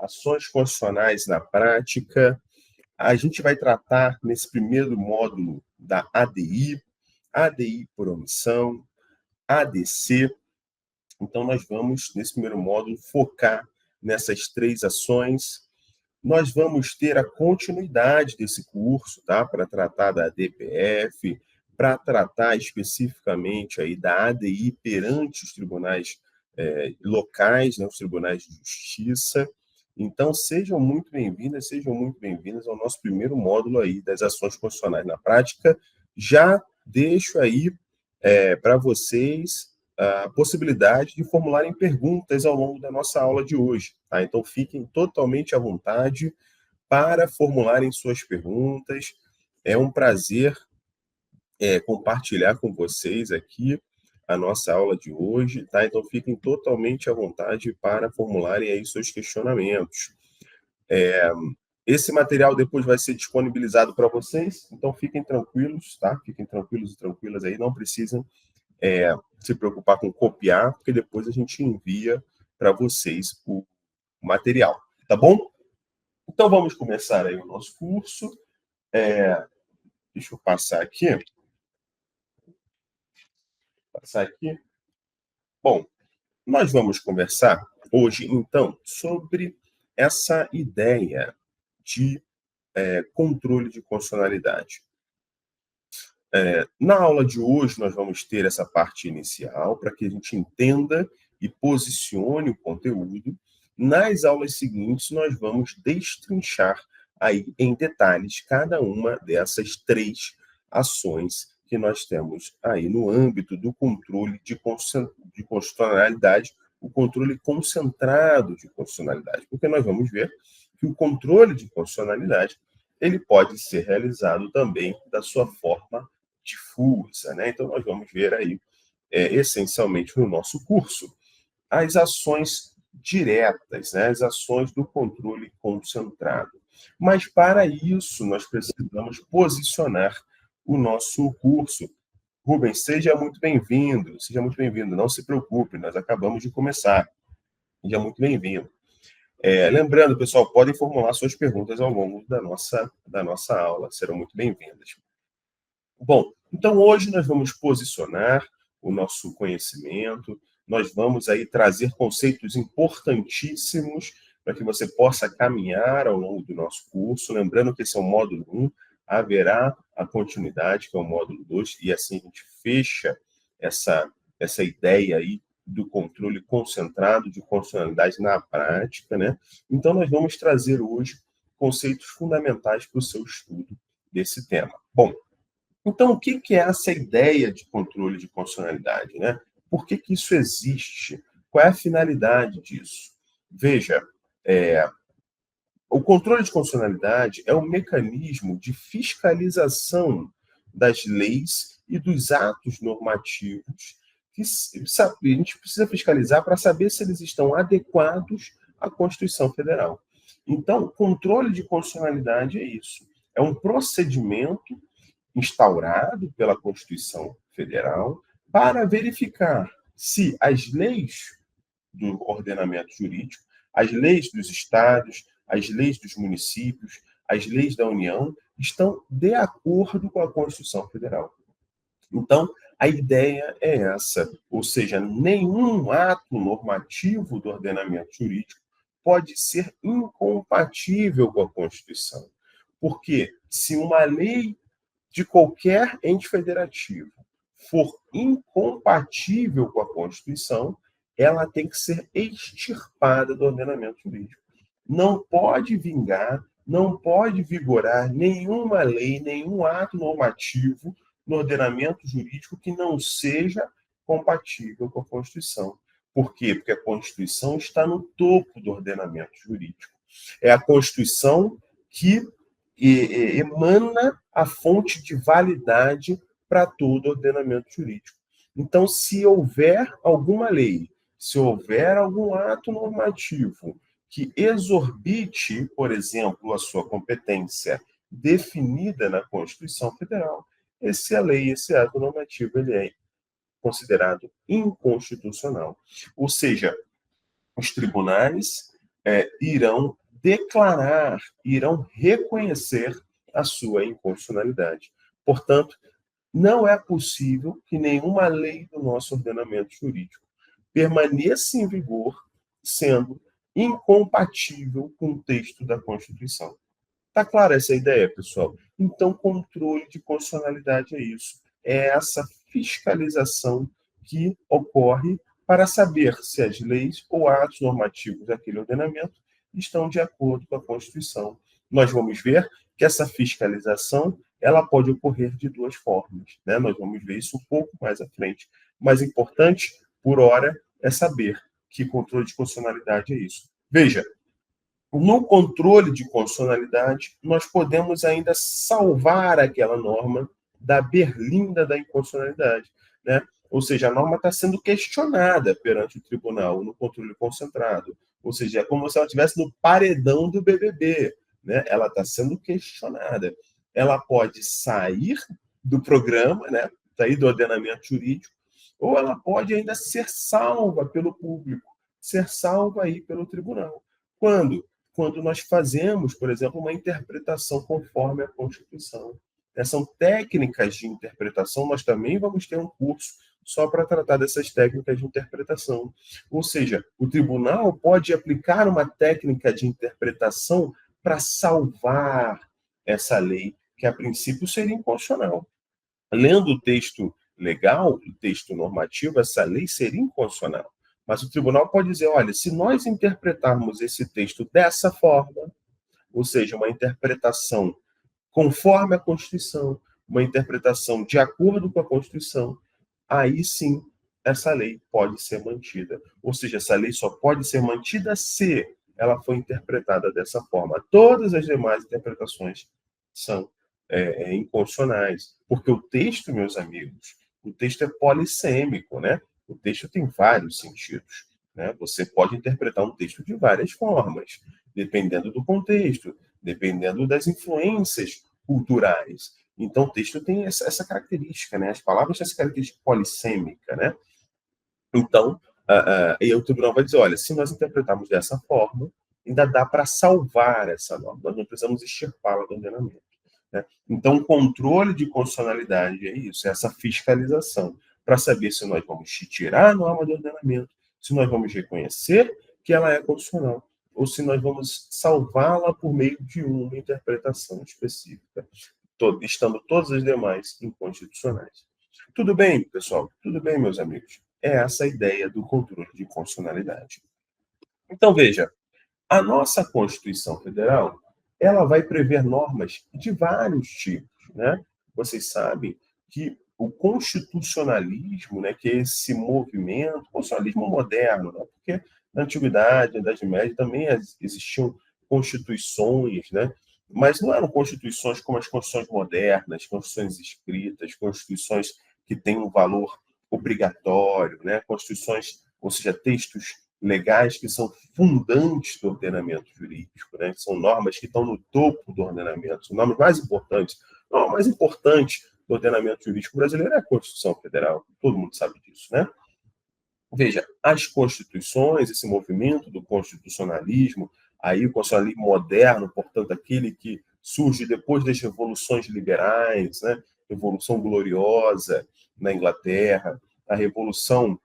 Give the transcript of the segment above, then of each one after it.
Ações constitucionais na prática. A gente vai tratar nesse primeiro módulo da ADI, ADI por omissão, ADC. Então, nós vamos, nesse primeiro módulo, focar nessas três ações. Nós vamos ter a continuidade desse curso, tá? Para tratar da DPF, para tratar especificamente aí da ADI perante os tribunais locais, né? Os tribunais de justiça. Então, sejam muito bem-vindas ao nosso primeiro módulo aí das ações constitucionais na prática. Já deixo aí para vocês a possibilidade de formularem perguntas ao longo da nossa aula de hoje. Tá? Então, fiquem totalmente à vontade para formularem suas perguntas. É um prazer compartilhar com vocês aqui a nossa aula de hoje. Tá? Então, fiquem totalmente à vontade para formularem aí seus questionamentos. Esse material depois vai ser disponibilizado para vocês, então fiquem tranquilos, tá? Fiquem tranquilos e tranquilas aí, não precisam se preocupar com copiar, porque depois a gente envia para vocês o material, tá bom? Então, vamos começar aí o nosso curso. Deixa eu passar aqui. Bom, nós vamos conversar hoje, então, sobre essa ideia de controle de constitucionalidade. Na aula de hoje, nós vamos ter essa parte inicial para que a gente entenda e posicione o conteúdo. Nas aulas seguintes, nós vamos destrinchar aí em detalhes cada uma dessas três ações que nós temos aí no âmbito do controle de constitucionalidade, o controle concentrado de constitucionalidade, porque nós vamos ver que o controle de constitucionalidade ele pode ser realizado também da sua forma difusa, né? Então, nós vamos ver aí, essencialmente no nosso curso, as ações diretas, né? As ações do controle concentrado. Mas, para isso, nós precisamos posicionar o nosso curso. Rubens, seja muito bem-vindo, não se preocupe, nós acabamos de começar. Seja muito bem-vindo. Lembrando, pessoal, podem formular suas perguntas ao longo da nossa aula, serão muito bem-vindas. Bom, então hoje nós vamos posicionar o nosso conhecimento, nós vamos aí trazer conceitos importantíssimos para que você possa caminhar ao longo do nosso curso. Lembrando que esse é o módulo 1, haverá a continuidade, que é o módulo 2, e assim a gente fecha essa ideia aí do controle concentrado de constitucionalidade na prática, né? Então, nós vamos trazer hoje conceitos fundamentais para o seu estudo desse tema. Bom, então, o que é essa ideia de controle de constitucionalidade, né? Por que isso existe? Qual é a finalidade disso? Veja, o controle de constitucionalidade é um mecanismo de fiscalização das leis e dos atos normativos que a gente precisa fiscalizar para saber se eles estão adequados à Constituição Federal. Então, controle de constitucionalidade é isso. É um procedimento instaurado pela Constituição Federal para verificar se as leis do ordenamento jurídico, as leis dos estados, as leis dos municípios, as leis da União estão de acordo com a Constituição Federal. Então, a ideia é essa, ou seja, nenhum ato normativo do ordenamento jurídico pode ser incompatível com a Constituição. Porque se uma lei de qualquer ente federativo for incompatível com a Constituição, ela tem que ser extirpada do ordenamento jurídico. Não pode vingar, não pode vigorar nenhuma lei, nenhum ato normativo no ordenamento jurídico que não seja compatível com a Constituição. Por quê? Porque a Constituição está no topo do ordenamento jurídico. É a Constituição que emana a fonte de validade para todo ordenamento jurídico. Então, se houver alguma lei, se houver algum ato normativo que exorbite, por exemplo, a sua competência definida na Constituição Federal, essa lei, esse ato normativo, ele é considerado inconstitucional. Ou seja, os tribunais irão declarar, irão reconhecer a sua inconstitucionalidade. Portanto, não é possível que nenhuma lei do nosso ordenamento jurídico permaneça em vigor sendo incompatível com o texto da Constituição. Está clara essa ideia, pessoal? Então, controle de constitucionalidade é isso. É essa fiscalização que ocorre para saber se as leis ou atos normativos daquele ordenamento estão de acordo com a Constituição. Nós vamos ver que essa fiscalização ela pode ocorrer de duas formas, né? Nós vamos ver isso um pouco mais à frente. Mais importante, por hora, é saber que controle de constitucionalidade é isso. Veja, no controle de constitucionalidade, nós podemos ainda salvar aquela norma da berlinda da inconstitucionalidade, né? Ou seja, a norma está sendo questionada perante o tribunal no controle concentrado. Ou seja, é como se ela estivesse no paredão do BBB, né? Ela está sendo questionada. Ela pode sair do programa, né? Sair do ordenamento jurídico, ou ela pode ainda ser salva pelo público, ser salva aí pelo tribunal. Quando? Quando nós fazemos, por exemplo, uma interpretação conforme a Constituição. São técnicas de interpretação, nós também vamos ter um curso só para tratar dessas técnicas de interpretação. Ou seja, o tribunal pode aplicar uma técnica de interpretação para salvar essa lei, que a princípio seria inconstitucional. Lendo o texto legal, o texto normativo, essa lei seria inconstitucional. Mas o tribunal pode dizer, olha, se nós interpretarmos esse texto dessa forma, ou seja, uma interpretação conforme a Constituição, uma interpretação de acordo com a Constituição, aí sim essa lei pode ser mantida. Ou seja, essa lei só pode ser mantida se ela for interpretada dessa forma. Todas as demais interpretações são inconstitucionais, porque o texto, meus amigos, o texto é polissêmico, né? O texto tem vários sentidos, né? Você pode interpretar um texto de várias formas, dependendo do contexto, dependendo das influências culturais. Então, o texto tem essa característica, né? As palavras têm essa característica polissêmica, né? Então, e o tribunal vai dizer, olha, se nós interpretarmos dessa forma, ainda dá para salvar essa norma, nós não precisamos extirpá-la do ordenamento. Né? Então, o controle de constitucionalidade é isso, é essa fiscalização, para saber se nós vamos tirar a norma do ordenamento, se nós vamos reconhecer que ela é constitucional, ou se nós vamos salvá-la por meio de uma interpretação específica, estando todas as demais inconstitucionais. Tudo bem, pessoal? Tudo bem, meus amigos? É essa a ideia do controle de constitucionalidade. Então, veja, a nossa Constituição Federal, ela vai prever normas de vários tipos, né? Vocês sabem que o constitucionalismo, né, que é esse movimento, constitucionalismo moderno, né, porque na Antiguidade, na Idade Média, também existiam constituições, né, mas não eram constituições como as constituições modernas, constituições escritas, constituições que têm um valor obrigatório, né, constituições, ou seja, textos legais que são fundantes do ordenamento jurídico, né? São normas que estão no topo do ordenamento, são normas mais importantes. A norma mais importante do ordenamento jurídico brasileiro é a Constituição Federal, todo mundo sabe disso, né? Veja, as constituições, esse movimento do constitucionalismo, aí o constitucionalismo moderno, portanto, aquele que surge depois das revoluções liberais, né? Revolução Gloriosa na Inglaterra, a Revolução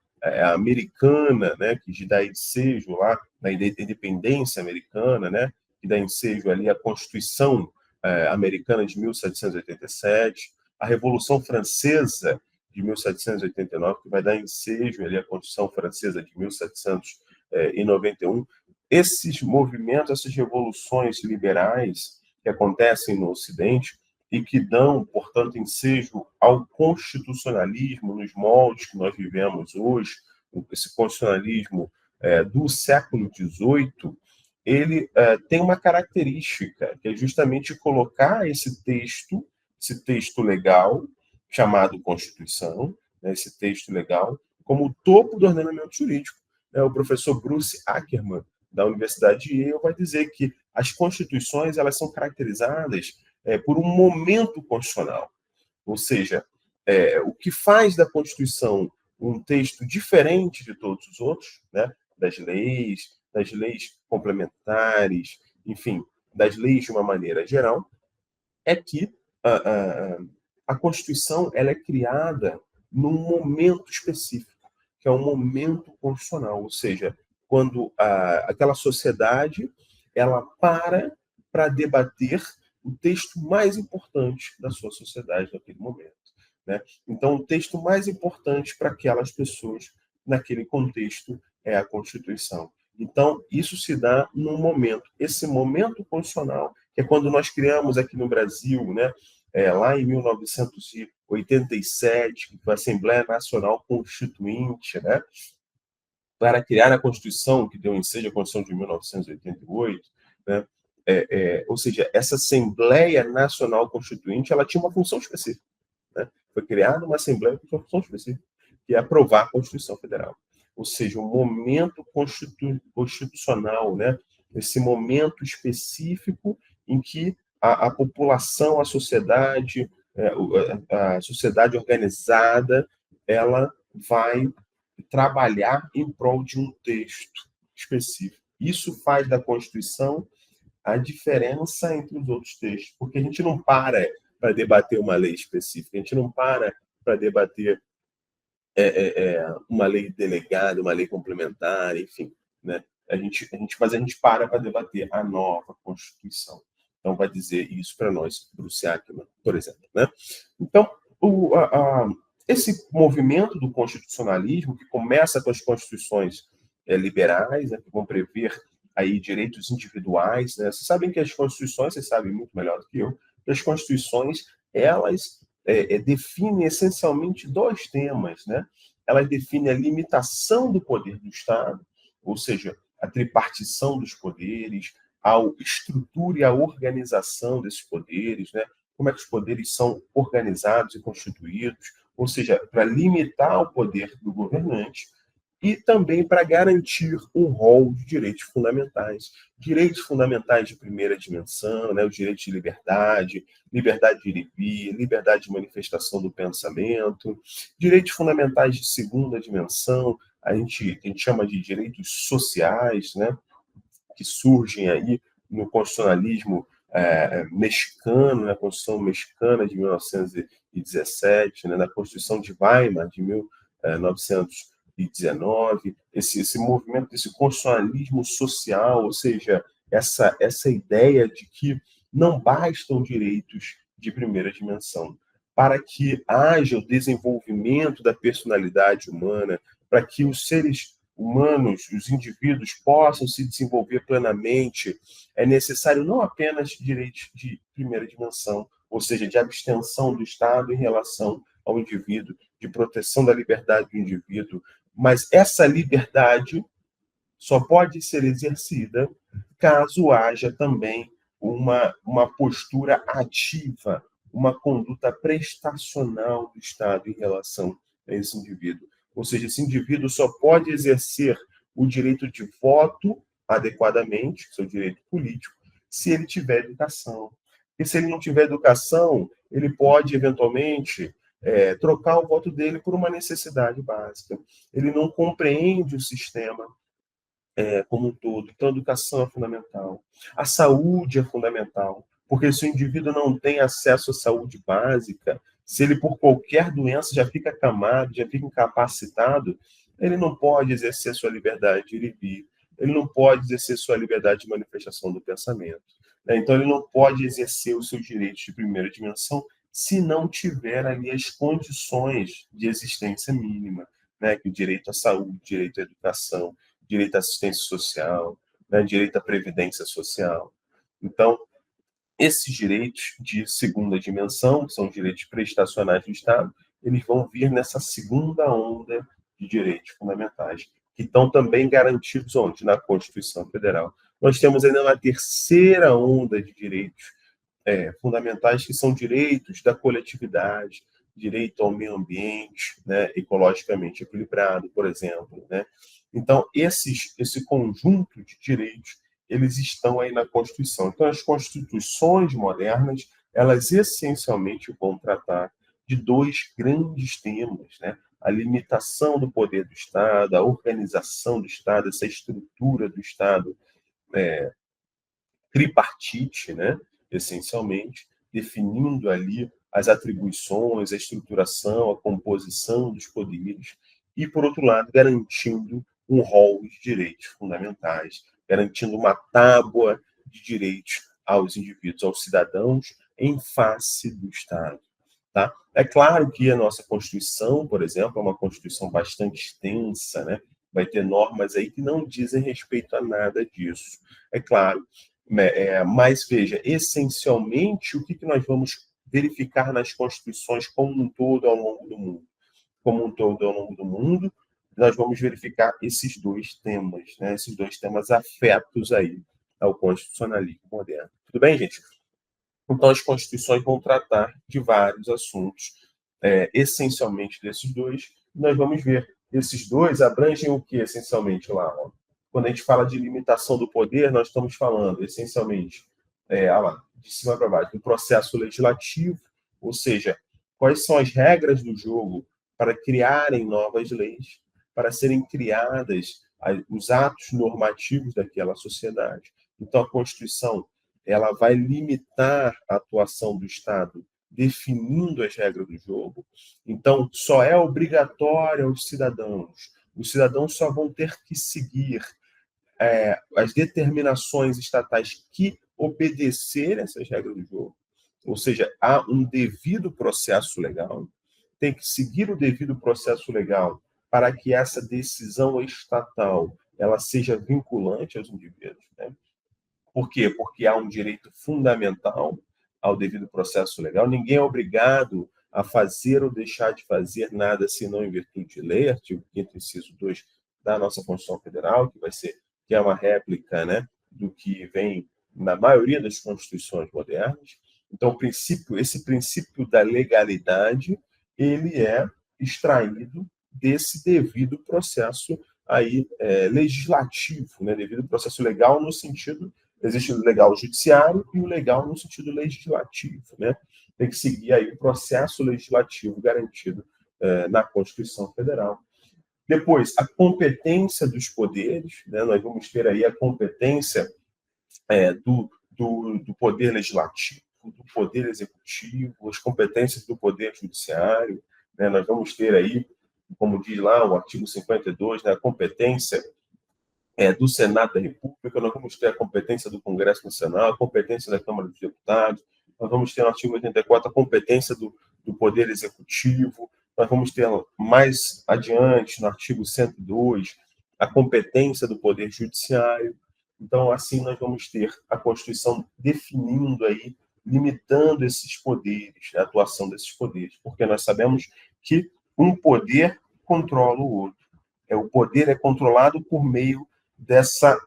americana, né, que dá ensejo lá na independência americana, né, que dá ensejo ali à Constituição americana de 1787, a Revolução Francesa de 1789, que vai dar ensejo ali à Constituição Francesa de 1791. Esses movimentos, essas revoluções liberais que acontecem no Ocidente, e que dão, portanto, ensejo ao constitucionalismo nos moldes que nós vivemos hoje, esse constitucionalismo do século XVIII, ele tem uma característica, que é justamente colocar esse texto legal, chamado Constituição, né, esse texto legal, como o topo do ordenamento jurídico. O professor Bruce Ackerman, da Universidade de Yale, vai dizer que as constituições elas são caracterizadas por um momento constitucional. Ou seja, o que faz da Constituição um texto diferente de todos os outros, né, das leis, das leis complementares, enfim, das leis de uma maneira geral, é que a, a, a Constituição ela é criada num momento específico, que é um momento constitucional, ou seja, quando aquela sociedade ela para debater o texto mais importante da sua sociedade naquele momento, né? Então, o texto mais importante para aquelas pessoas naquele contexto é a Constituição. Então, isso se dá num momento. Esse momento constitucional, que é quando nós criamos aqui no Brasil, né, lá em 1987, que foi a Assembleia Nacional Constituinte, né, para criar a Constituição, que deu ensejo à Constituição de 1988, né, ou seja, essa Assembleia Nacional Constituinte ela tinha uma função específica. Né? Foi criada uma Assembleia com uma função específica, que é aprovar a Constituição Federal. Ou seja, um momento constitucional, né? Esse momento específico em que a população, a sociedade organizada, ela vai trabalhar em prol de um texto específico. Isso faz da Constituição a diferença entre os outros textos, porque a gente não para debater uma lei específica, a gente não para debater uma lei delegada, uma lei complementar, enfim, né? A gente para debater a nova Constituição. Então, vai dizer isso para nós, Bruce Ackerman, por exemplo, né? Então, esse movimento do constitucionalismo, que começa com as constituições liberais, né, que vão prever aí direitos individuais, né? Vocês sabem que as constituições, vocês sabem muito melhor do que eu, que as constituições, elas definem essencialmente dois temas, né? Elas definem a limitação do poder do Estado, ou seja, a tripartição dos poderes, a estrutura e a organização desses poderes, né? Como é que os poderes são organizados e constituídos, ou seja, para limitar o poder do governante e também para garantir um rol de direitos fundamentais de primeira dimensão, né, o direito de liberdade, liberdade de ir e vir, liberdade de manifestação do pensamento, direitos fundamentais de segunda dimensão, a gente chama de direitos sociais, né, que surgem aí no constitucionalismo mexicano, na Constituição Mexicana de 1917, né, na Constituição de Weimar de 1919, esse movimento desse constitucionalismo social, ou seja, essa ideia de que não bastam direitos de primeira dimensão para que haja o desenvolvimento da personalidade humana, para que os seres humanos, os indivíduos possam se desenvolver plenamente, é necessário não apenas direitos de primeira dimensão, ou seja, de abstenção do Estado em relação ao indivíduo, de proteção da liberdade do indivíduo, mas essa liberdade só pode ser exercida caso haja também uma postura ativa, uma conduta prestacional do Estado em relação a esse indivíduo. Ou seja, esse indivíduo só pode exercer o direito de voto adequadamente, seu direito político, se ele tiver educação. E se ele não tiver educação, ele pode, eventualmente, trocar o voto dele por uma necessidade básica. Ele não compreende o sistema como um todo. Então, a educação é fundamental. A saúde é fundamental, porque se o indivíduo não tem acesso à saúde básica, se ele por qualquer doença já fica acamado, já fica incapacitado, ele não pode exercer sua liberdade de ir e vir, ele não pode exercer sua liberdade de manifestação do pensamento. Né? Então, ele não pode exercer os seus direitos de primeira dimensão se não tiver ali as condições de existência mínima, né? Que o direito à saúde, direito à educação, direito à assistência social, né? Direito à previdência social. Então, esses direitos de segunda dimensão, que são direitos prestacionais do Estado, eles vão vir nessa segunda onda de direitos fundamentais, que estão também garantidos onde? Na Constituição Federal. Nós temos ainda uma terceira onda de direitos fundamentais, que são direitos da coletividade, direito ao meio ambiente, né, ecologicamente equilibrado, por exemplo, né? Então, esse conjunto de direitos, eles estão aí na Constituição. Então, as constituições modernas, elas essencialmente vão tratar de dois grandes temas, né? a limitação do poder do Estado, a organização do Estado, essa estrutura do Estado tripartite, né, essencialmente, definindo ali as atribuições, a estruturação, a composição dos poderes, e, por outro lado, garantindo um rol de direitos fundamentais, garantindo uma tábua de direitos aos indivíduos, aos cidadãos, em face do Estado. Tá? É claro que a nossa Constituição, por exemplo, é uma Constituição bastante extensa, né? Vai ter normas aí que não dizem respeito a nada disso. É claro, mas veja, essencialmente, o que nós vamos verificar nas constituições como um todo ao longo do mundo? Como um todo ao longo do mundo, nós vamos verificar esses dois temas, né? Esses dois temas afetos aí ao constitucionalismo moderno. Tudo bem, gente? Então, as constituições vão tratar de vários assuntos, essencialmente desses dois. Nós vamos ver, esses dois abrangem o que, essencialmente, lá? Ó. Quando a gente fala de limitação do poder, nós estamos falando, essencialmente, lá, de cima para baixo, do processo legislativo, ou seja, quais são as regras do jogo para criarem novas leis, para serem criadas os atos normativos daquela sociedade. Então, a Constituição ela vai limitar a atuação do Estado definindo as regras do jogo. Então, só é obrigatório aos cidadãos. Os cidadãos só vão ter que seguir as determinações estatais que obedecerem essas regras do jogo. Ou seja, há um devido processo legal, tem que seguir o devido processo legal para que essa decisão estatal ela seja vinculante aos indivíduos, né? Por quê? Porque há um direito fundamental ao devido processo legal. Ninguém é obrigado a fazer ou deixar de fazer nada senão em virtude de lei, artigo 5º, inciso 2 da nossa Constituição Federal, que é uma réplica, né, do que vem na maioria das constituições modernas. Então, esse princípio da legalidade, ele é extraído desse devido processo aí, legislativo, né, devido processo legal no sentido existe o legal judiciário e o legal no sentido legislativo, né? Tem que seguir aí o processo legislativo garantido na Constituição Federal. Depois, a competência dos poderes, né? Nós vamos ter aí a competência do poder legislativo, do poder executivo, as competências do poder judiciário, né? Nós vamos ter aí, como diz lá o artigo 52, né? A competência do Senado da República, nós vamos ter a competência do Congresso Nacional, a competência da Câmara dos Deputados, nós vamos ter no artigo 84 a competência do Poder Executivo, nós vamos ter mais adiante, no artigo 102, a competência do Poder Judiciário. Então, assim, nós vamos ter a Constituição definindo aí, limitando esses poderes, a atuação desses poderes, porque nós sabemos que um poder controla o outro. O poder é controlado por meio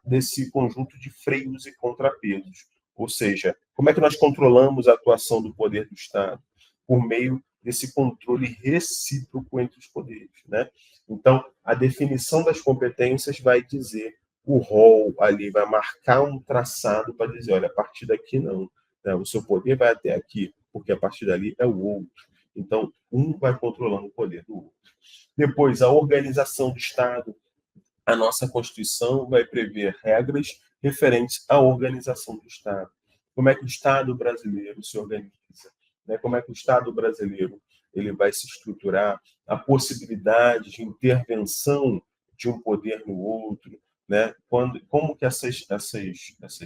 desse conjunto de freios e contrapesos. Ou seja, como é que nós controlamos a atuação do poder do Estado? Por meio desse controle recíproco entre os poderes, né? Então, a definição das competências vai dizer, o rol ali vai marcar um traçado para dizer, olha, a partir daqui não, né? O seu poder vai até aqui, porque a partir dali é o outro. Então, um vai controlando o poder do outro. Depois, a organização do Estado. A nossa Constituição vai prever regras referentes à organização do Estado. Como é que o Estado brasileiro se organiza? Né? Como é que o Estado brasileiro ele vai se estruturar? A possibilidade de intervenção de um poder no outro, né? Como que essas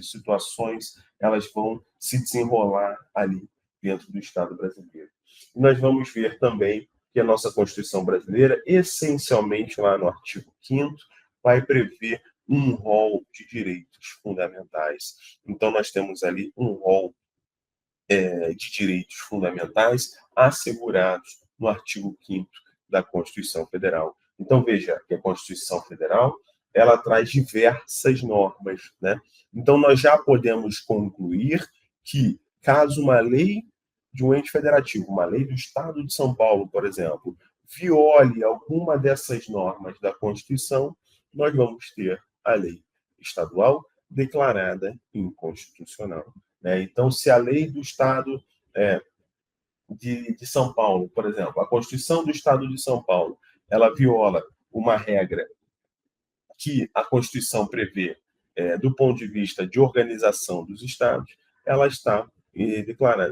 situações elas vão se desenrolar ali dentro do Estado brasileiro? E nós vamos ver também que a nossa Constituição brasileira, essencialmente lá no artigo 5º, vai prever um rol de direitos fundamentais. Então, nós temos ali um rol de direitos fundamentais assegurados no artigo 5º da Constituição Federal. Então, veja que a Constituição Federal ela traz diversas normas, né? Então, nós já podemos concluir que, caso uma lei de um ente federativo, uma lei do Estado de São Paulo, por exemplo, viole alguma dessas normas da Constituição, nós vamos ter a lei estadual declarada inconstitucional. Né? Então, se a lei do Estado de São Paulo, por exemplo, a Constituição do Estado de São Paulo, ela viola uma regra que a Constituição prevê do ponto de vista de organização dos Estados, ela está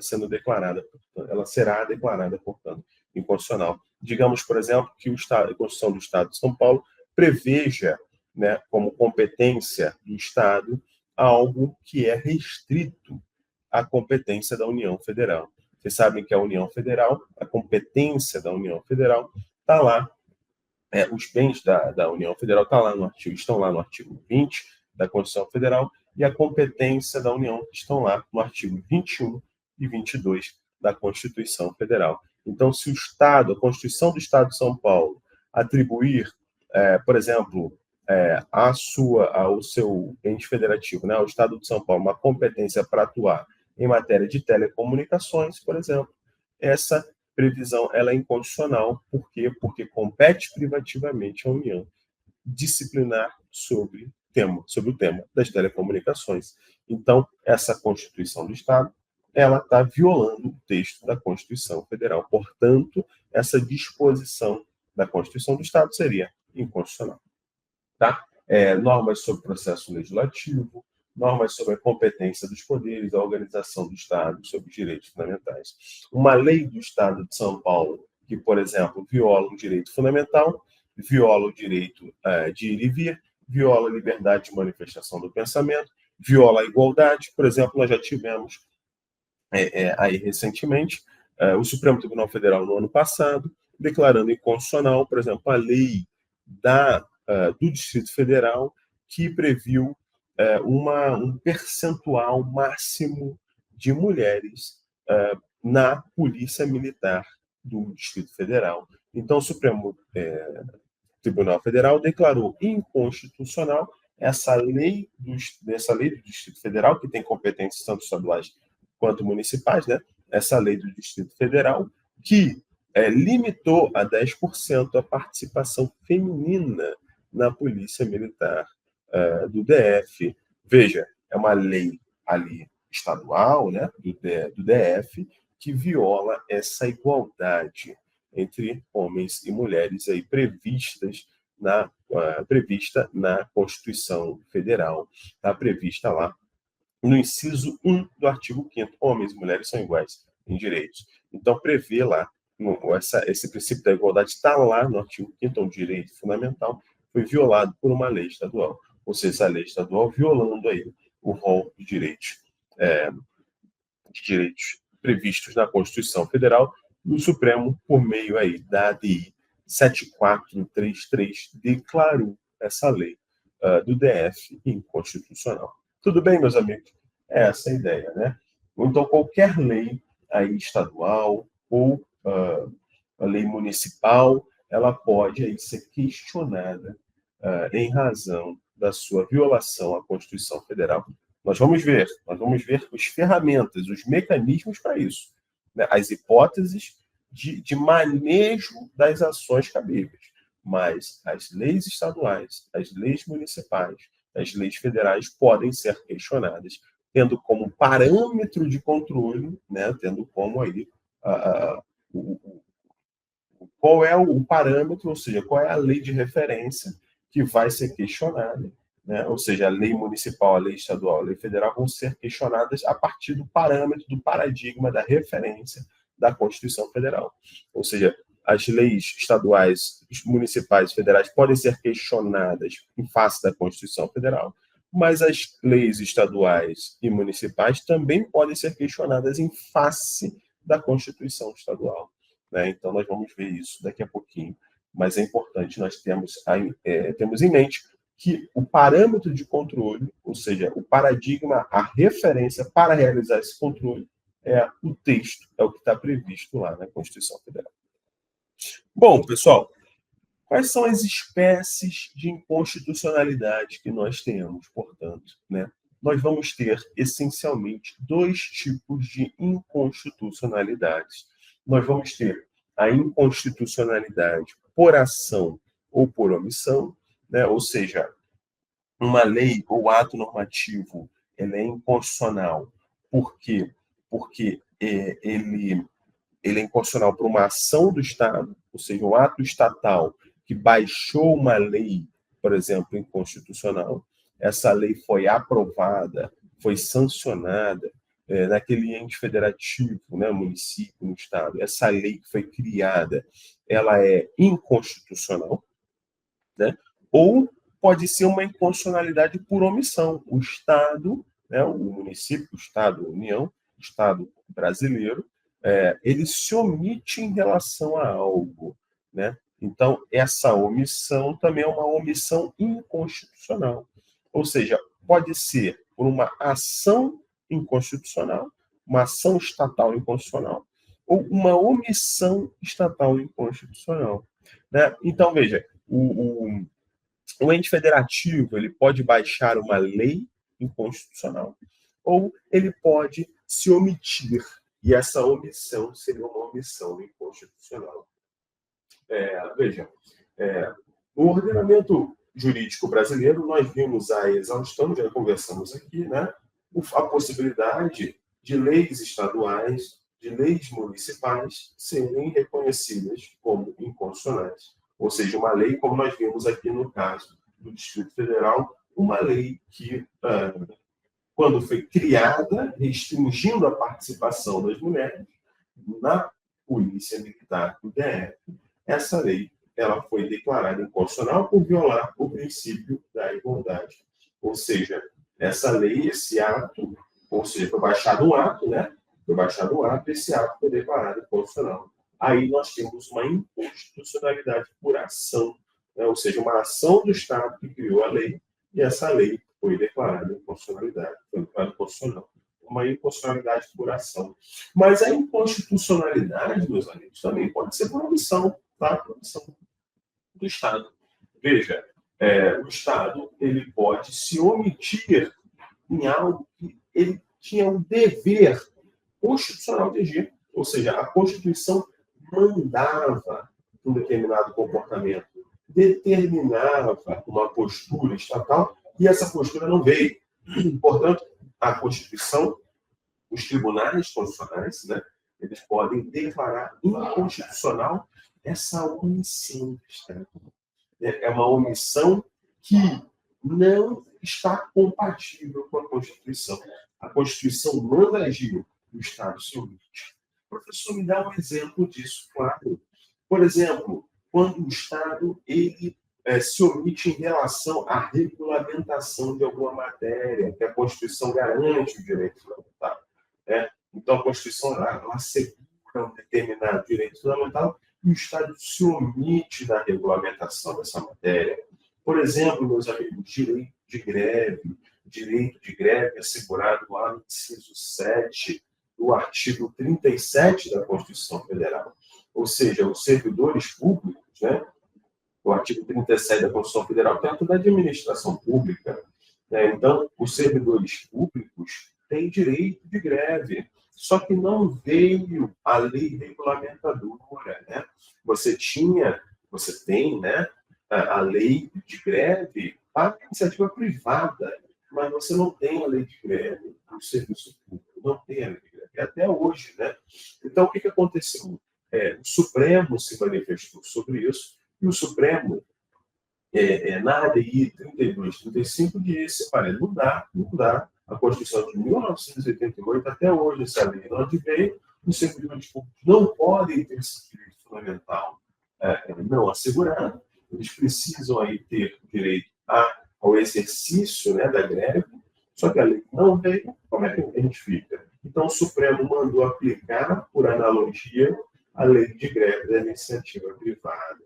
sendo declarada, ela será declarada, portanto, inconstitucional. Digamos, por exemplo, que a Constituição do Estado de São Paulo preveja, né, como competência do Estado algo que é restrito à competência da União Federal. Vocês sabem que a União Federal, a competência da União Federal, está lá. Os bens da União Federal estão lá no artigo 20 da Constituição Federal, e a competência da União estão lá no artigo 21 e 22 da Constituição Federal. Então, se o Estado, a Constituição do Estado de São Paulo, atribuir, por exemplo, ao seu ente federativo, né, ao Estado de São Paulo, uma competência para atuar em matéria de telecomunicações, por exemplo, essa previsão ela é inconstitucional. Por quê? Porque compete privativamente à União disciplinar sobre o tema das telecomunicações. Então, essa Constituição do Estado, ela está violando o texto da Constituição Federal. Portanto, essa disposição da Constituição do Estado seria inconstitucional. Tá? Normas sobre processo legislativo, normas sobre a competência dos poderes, a organização do Estado, sobre os direitos fundamentais. Uma lei do Estado de São Paulo que, por exemplo, viola um direito fundamental, viola o direito de ir e vir, viola a liberdade de manifestação do pensamento, viola a igualdade. Por exemplo, nós já tivemos aí recentemente o Supremo Tribunal Federal, no ano passado, declarando inconstitucional, por exemplo, a lei do Distrito Federal, que previu um percentual máximo de mulheres na Polícia Militar do Distrito Federal. Então, o Supremo Tribunal Federal declarou inconstitucional essa lei do Distrito Federal, que tem competências tanto estaduais quanto municipais, né? Essa lei do Distrito Federal, que limitou a 10% a participação feminina na Polícia Militar do DF. Veja, é uma lei ali estadual, né, do DF, que viola essa igualdade entre homens e mulheres aí prevista na Constituição Federal. Está prevista lá no inciso 1 do artigo 5º. Homens e mulheres são iguais em direitos. Então, prevê lá, esse princípio da igualdade está lá no artigo 5º, um direito fundamental, foi violado por uma lei estadual. Ou seja, essa lei estadual violando aí o rol de direitos previstos na Constituição Federal, e o Supremo, por meio aí da ADI 7433, declarou essa lei do DF inconstitucional. Tudo bem, meus amigos? É essa a ideia, né? Então, qualquer lei aí estadual ou a lei municipal, ela pode aí ser questionada em razão da sua violação à Constituição Federal. Nós vamos ver as ferramentas, os mecanismos para isso, né? As hipóteses de manejo das ações cabíveis. Mas as leis estaduais, as leis municipais, as leis federais podem ser questionadas, tendo como parâmetro de controle, né? Tendo como aí qual é o parâmetro, ou seja, qual é a lei de referência que vai ser questionada, né? Ou seja, a lei municipal, a lei estadual, a lei federal vão ser questionadas a partir do parâmetro, do paradigma, da referência da Constituição Federal. Ou seja, as leis estaduais, municipais e federais podem ser questionadas em face da Constituição Federal, mas as leis estaduais e municipais também podem ser questionadas em face da Constituição Estadual, né? Então, nós vamos ver isso daqui a pouquinho. Mas é importante nós termos em mente que o parâmetro de controle, ou seja, o paradigma, a referência para realizar esse controle, é o texto, é o que está previsto lá na Constituição Federal. Bom, pessoal, quais são as espécies de inconstitucionalidade que nós temos, portanto, né? Nós vamos ter, essencialmente, dois tipos de inconstitucionalidades. Nós vamos ter a inconstitucionalidade por ação ou por omissão, né? Ou seja, uma lei ou ato normativo ele é inconstitucional porque ele é inconstitucional por uma ação do Estado, ou seja, um ato estatal que baixou uma lei, por exemplo, inconstitucional, essa lei foi aprovada, foi sancionada naquele ente federativo, né, município, no estado, essa lei que foi criada, ela é inconstitucional, né? Ou pode ser uma inconstitucionalidade por omissão. O Estado, né, o município, o Estado, a União, o Estado brasileiro, ele se omite em relação a algo, né? Então, essa omissão também é uma omissão inconstitucional. Ou seja, pode ser por uma ação inconstitucional, uma ação estatal inconstitucional, ou uma omissão estatal inconstitucional, né? Então, veja, o ente federativo ele pode baixar uma lei inconstitucional ou ele pode se omitir, e essa omissão seria uma omissão inconstitucional. Veja, no ordenamento jurídico brasileiro, nós vimos a exaustão, já conversamos aqui, né? A possibilidade de leis estaduais, de leis municipais serem reconhecidas como inconstitucionais. Ou seja, uma lei, como nós vimos aqui no caso do Distrito Federal, uma lei que, quando foi criada, restringindo a participação das mulheres na Polícia Militar do DF, essa lei ela foi declarada inconstitucional por violar o princípio da igualdade. Ou seja, essa lei, esse ato, ou seja, foi baixado um ato, né? Foi baixado um ato, esse ato foi declarado inconstitucional. Aí nós temos uma inconstitucionalidade por ação, né? Ou seja, uma ação do Estado que criou a lei, e essa lei foi declarada inconstitucionalidade, foi declarada inconstitucional. Uma inconstitucionalidade por ação. Mas a inconstitucionalidade, meus amigos, também pode ser por omissão, tá? Por omissão do Estado. Veja, o Estado ele pode se omitir em algo que ele tinha um dever constitucional de agir. Ou seja, a Constituição mandava um determinado comportamento, determinava uma postura estatal, e essa postura não veio. Portanto, a Constituição, os tribunais constitucionais, né, eles podem declarar inconstitucional essa omissão. É uma omissão que não está compatível com a Constituição. A Constituição manda agir, o Estado se omite. O professor me dá um exemplo disso, claro. Por exemplo, quando o Estado ele se omite em relação à regulamentação de alguma matéria, que a Constituição garante o direito fundamental. Então, a Constituição ela assegura um determinado direito fundamental e o Estado se omite na regulamentação dessa matéria. Por exemplo, meus amigos, direito de greve assegurado lá no inciso 7 do artigo 37 da Constituição Federal. Ou seja, os servidores públicos, né? O artigo 37 da Constituição Federal trata da administração pública. Então, os servidores públicos têm direito de greve, só que não veio a lei regulamentadora, né? Você tem, né, a lei de greve para a iniciativa privada, mas você não tem a lei de greve para o serviço público, não tem a lei de greve, até hoje, né? Então, o que aconteceu? O Supremo se manifestou sobre isso, e o Supremo, na ADI 3235, disse, olha, não dá. A Constituição de 1988, até hoje, essa lei não veio, os servidores públicos não podem ter esse direito fundamental não assegurado, eles precisam aí ter direito ao exercício, né, da greve, só que a lei não veio, como é que a gente fica? Então, o Supremo mandou aplicar, por analogia, a lei de greve da iniciativa privada.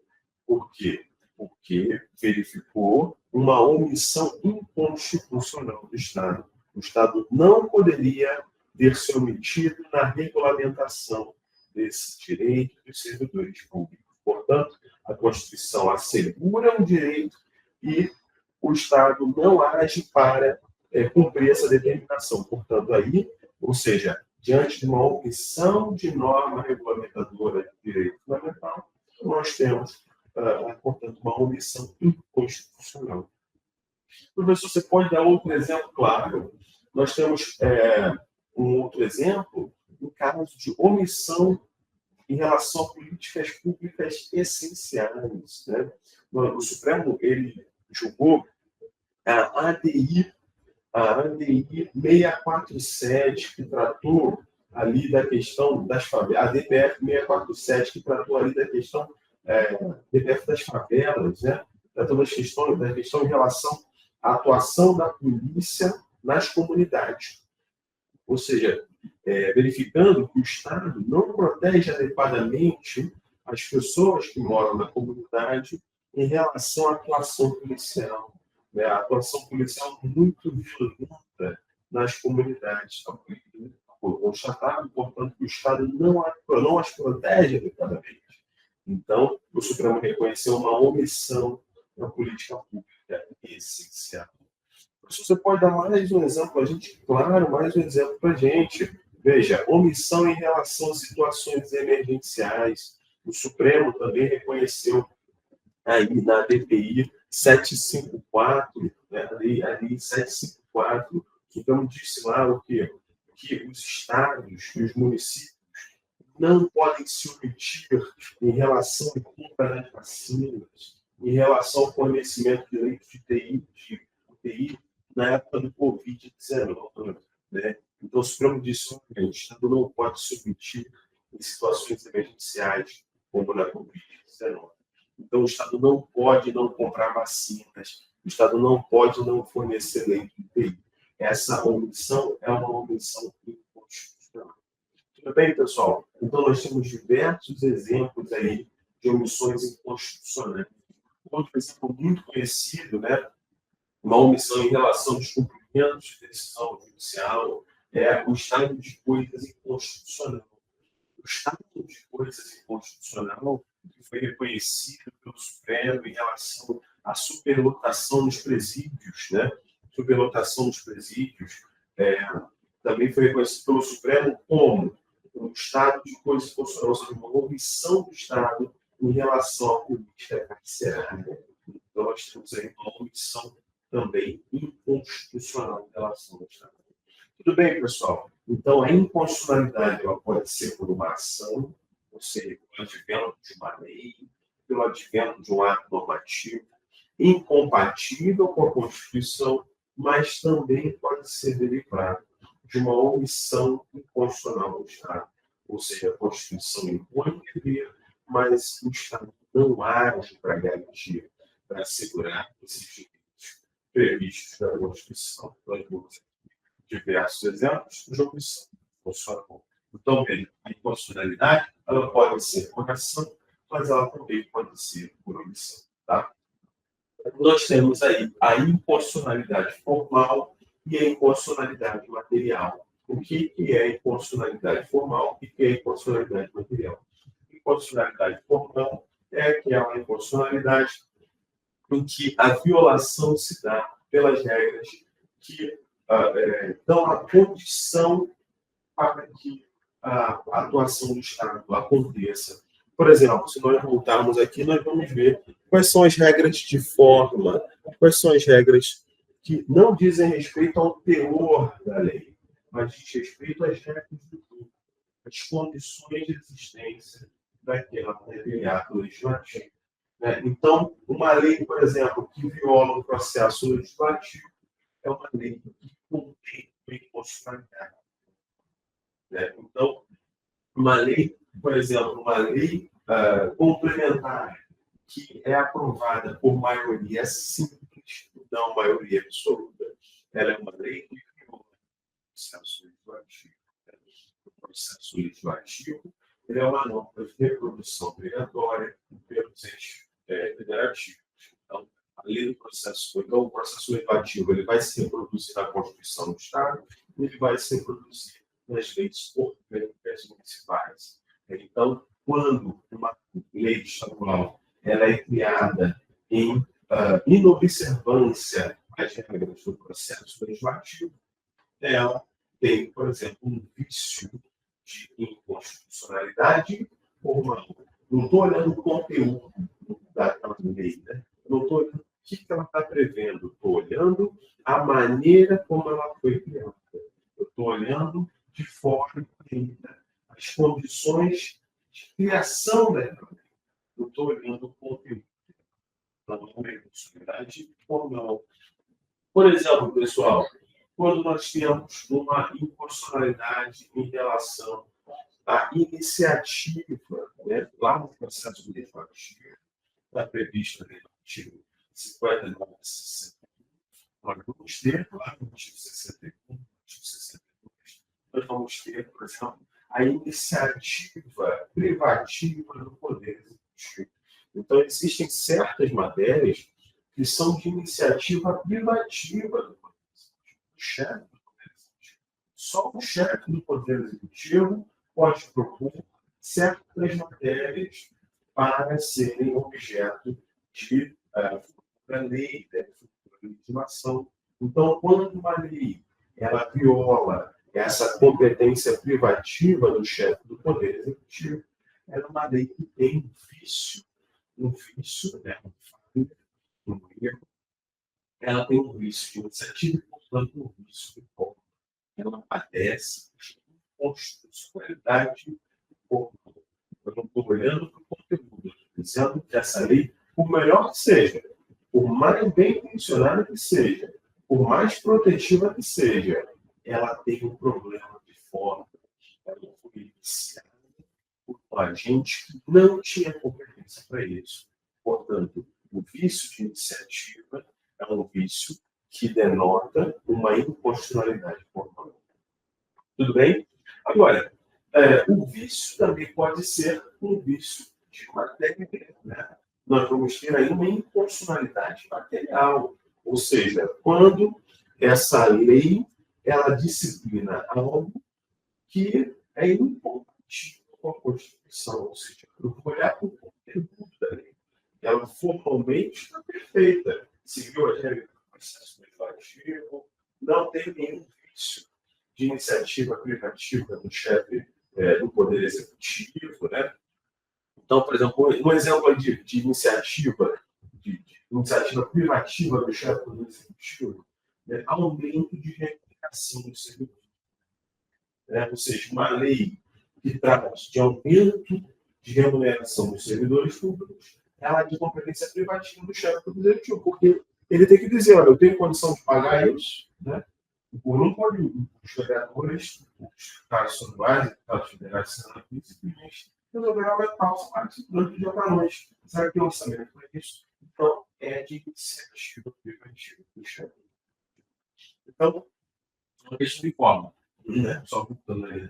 Por quê? Porque verificou uma omissão inconstitucional do Estado. O Estado não poderia ter se omitido na regulamentação desse direito dos servidores públicos. Portanto, a Constituição assegura um direito e o Estado não age para cumprir essa determinação. Portanto, aí, ou seja, diante de uma omissão de norma regulamentadora de direito fundamental, nós temos, portanto, uma omissão inconstitucional. Professor, você pode dar outro exemplo? Claro. Nós temos um outro exemplo no caso de omissão em relação a políticas públicas essenciais, né? O Supremo ele julgou a ADI, a ADI 647, que tratou ali da questão das favelas, a DPF 647, que tratou ali da questão DPF das favelas, né? Tratou da questão em relação à atuação da polícia nas comunidades. Ou seja, verificando que o Estado não protege adequadamente as pessoas que moram na comunidade em relação à atuação policial. Né? A atuação policial é muito violenta nas comunidades. Constatado, portanto, que o Estado não as protege adequadamente. Então, o Supremo reconheceu uma omissão na política pública essencial. Se você pode dar mais um exemplo para a gente, claro, mais um exemplo para a gente. Veja, omissão em relação a situações emergenciais. O Supremo também reconheceu aí na DPI 754, né, ali 754, o Supremo disse lá o quê? Que os estados e os municípios não podem se omitir em relação à compra das vacinas, em relação ao fornecimento de leitos de UTI na época do Covid-19. Né? Então, o Supremo disse que o Estado não pode se omitir em situações emergenciais, como na Covid-19. Então, o Estado não pode não comprar vacinas, o Estado não pode não fornecer leito de UTI. Essa omissão é uma omissão inconstitucional. Tudo bem, pessoal? Então, nós temos diversos exemplos aí de omissões inconstitucionais. Outro exemplo muito conhecido, né? Uma omissão em relação aos cumprimentos de decisão judicial é o estado de coisas inconstitucional. O estado de coisas inconstitucional que foi reconhecido pelo Supremo em relação à superlotação nos presídios, né? Superlotação nos presídios também foi reconhecido pelo Supremo como um estado de coisas inconstitucional, ou seja, uma omissão do Estado em relação à política carcerária. Então, nós temos aí uma omissão também inconstitucional em relação ao Estado. Tudo bem, pessoal? Então, a inconstitucionalidade ela pode ser por uma ação, ou seja, pelo advento de uma lei, pelo advento de um ato normativo, incompatível com a Constituição, mas também pode ser derivado de uma omissão inconstitucional do Estado. Ou seja, a Constituição impõe um dever, mas o Estado não age para garantir, para assegurar esses direitos previstos na Constituição. Nós vamos diversos exemplos de omissão constitucional. Então, a inconstitucionalidade ela pode ser por ação, mas ela também pode ser por omissão. Tá? Nós temos aí a inconstitucionalidade formal e a inconstitucionalidade material. O que é a inconstitucionalidade formal e o que é a inconstitucionalidade material? A inconstitucionalidade formal é aquela inconstitucionalidade em que a violação se dá pelas regras que dão a condição para que a atuação do Estado aconteça. Por exemplo, se nós voltarmos aqui, nós vamos ver quais são as regras de forma, quais são as regras que não dizem respeito ao teor da lei, mas diz respeito às regras do grupo, às condições de existência daquele ato legislativo. Né? Então, uma lei, por exemplo, que viola o processo legislativo é uma lei que contém inconstitucionalidade. Né? Então, uma lei, por exemplo, uma lei complementar que é aprovada por maioria simples, não maioria absoluta, ela é uma lei que viola o processo legislativo. O processo legislativo é uma norma de reprodução obrigatória pelos entes federativos. Então, a lei do processo, então, o processo legislativo ele vai se reproduzir na Constituição do Estado e ele vai se reproduzir nas leis orgânicas municipais. Então, quando uma lei estadual ela é criada em inobservância às regras do processo legislativo, ela tem, por exemplo, um vício de inconstitucionalidade formal. Não estou olhando o conteúdo daquela lei, né? Não estou olhando o que ela está prevendo, estou olhando a maneira como ela foi criada. Eu estou olhando de forma ainda as condições criação da lei. Eu estou olhando o conteúdo. Então, não é possibilidade ou não. Por exemplo, pessoal, quando nós temos uma inconstitucionalidade em relação à iniciativa, né, lá no processo legislativo, está previsto no artigo 59, nós vamos ter, lá no artigo 61, no artigo 62, nós vamos ter, por exemplo, a iniciativa privativa do Poder Executivo. Então, existem certas matérias que são de iniciativa privativa do Poder Executivo, do chefe do Poder Executivo. Só o chefe do Poder Executivo pode propor certas matérias para serem objeto de futura lei, de futura legislação. Então, quando uma lei ela viola essa competência privativa do chefe do Poder Executivo, ela é uma lei que tem um vício, né, um erro, ela tem um vício de iniciativa e, portanto, um vício de forma. Ela padece de inconstitucionalidade. Eu não estou olhando para o conteúdo, estou dizendo que essa lei, por melhor que seja, por mais bem intencionada que seja, por mais protetiva que seja, ela tem um problema de forma. Ela foi iniciada por um agente que não tinha competência para isso. Portanto, o vício de iniciativa é um vício que denota uma inconstitucionalidade formal. Tudo bem? Agora, o vício também pode ser um vício de matéria. Né? Nós vamos ter aí uma inconstitucionalidade material. Ou seja, quando essa lei ela disciplina algo que é incompatível com a Constituição. Ou seja, eu vou olhar para o conteúdo da lei. Ela formalmente está perfeita. Seguiu a regra do processo legislativo, não tem nenhum vício de iniciativa privativa do chefe do Poder Executivo. Né? Então, por exemplo, um exemplo de iniciativa privativa do chefe do Poder Executivo é aumento de remuneração do servidor. Ou seja, uma lei que trata de aumento de remuneração dos servidores públicos, ela é de competência privativa do chefe do Poder Executivo, porque ele tem que dizer, olha, eu tenho condição de pagar isso, né? Não pode os vereadores, os caras estaduais, os deputados federais, senadores, simplesmente resolveram aumentar os salários durante o dia para noite. Sabe que o orçamento para isso? Então, é de iniciativa privativa do chefe. Então, uma questão de forma, né? Só voltando aí,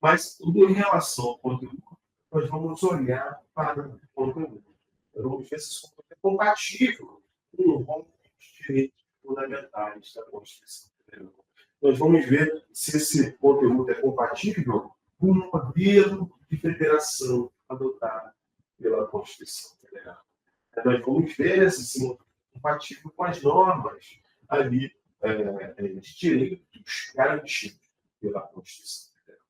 mas em relação ao conteúdo, nós vamos olhar para o conteúdo. Vamos ver se isso é compatível com o rol de direitos fundamentais da Constituição Federal. Nós vamos ver se esse conteúdo é compatível com o modelo de federação adotado pela Constituição Federal. Nós vamos ver se isso é compatível com as normas ali de direitos garantidos pela Constituição Federal.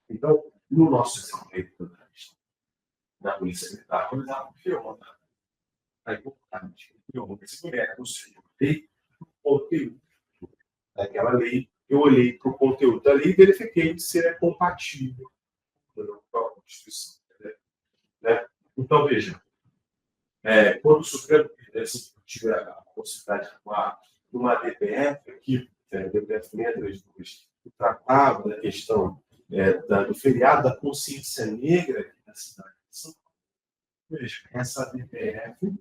Então, no nosso exemplo da Polícia Militar, por exemplo, a importante, ou seja, o conteúdo daquela lei, eu olhei para o conteúdo da lei e verifiquei se é compatível com a Constituição. Né? Então, veja, quando o Supremo tiver a possibilidade de atuar numa DPF, aqui, DPF 632, o tratado da questão do feriado da consciência negra aqui na cidade de São Paulo. Veja, essa DPF,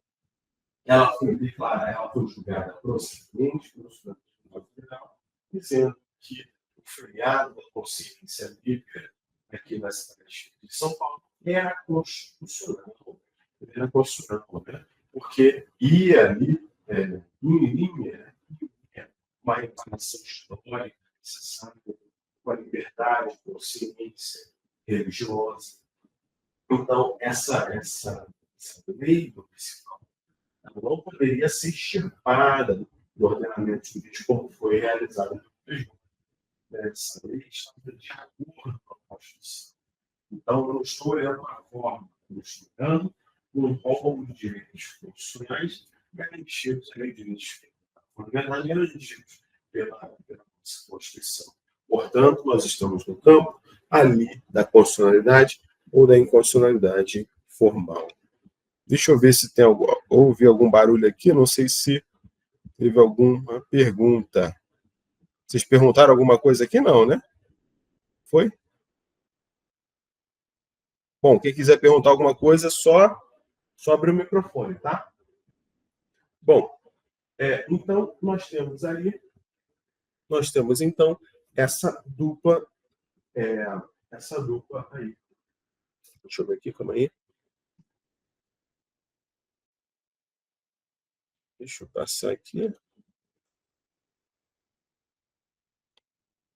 ela foi declarada, ela foi julgada procedente pelo Supremo Tribunal Federal, dizendo que o feriado da consciência negra aqui na cidade de São Paulo era constitucional. Era constitucional, né? Porque ia ali, em linha, uma reparação histórica necessária, com a liberdade, com a consciência religiosa. Então, essa lei do municipal não poderia ser extirpada do ordenamento jurídico como foi realizado no Brasil. Essa lei está de acordo com a Constituição. Então, eu não estou olhando a forma, eu estou olhando um rol de direitos constitucionais garantidos pela direitos garantidos pela nossa Constituição. Portanto, nós estamos no campo ali da constitucionalidade ou da inconstitucionalidade formal. Deixa eu ver se tem houve algum barulho aqui, não sei se teve alguma pergunta. Vocês perguntaram alguma coisa aqui? Não, né? Foi? Bom, quem quiser perguntar alguma coisa, só abrir o microfone, tá? Bom, então, nós temos então, essa dupla aí. Deixa eu ver aqui, calma aí. Deixa eu passar aqui.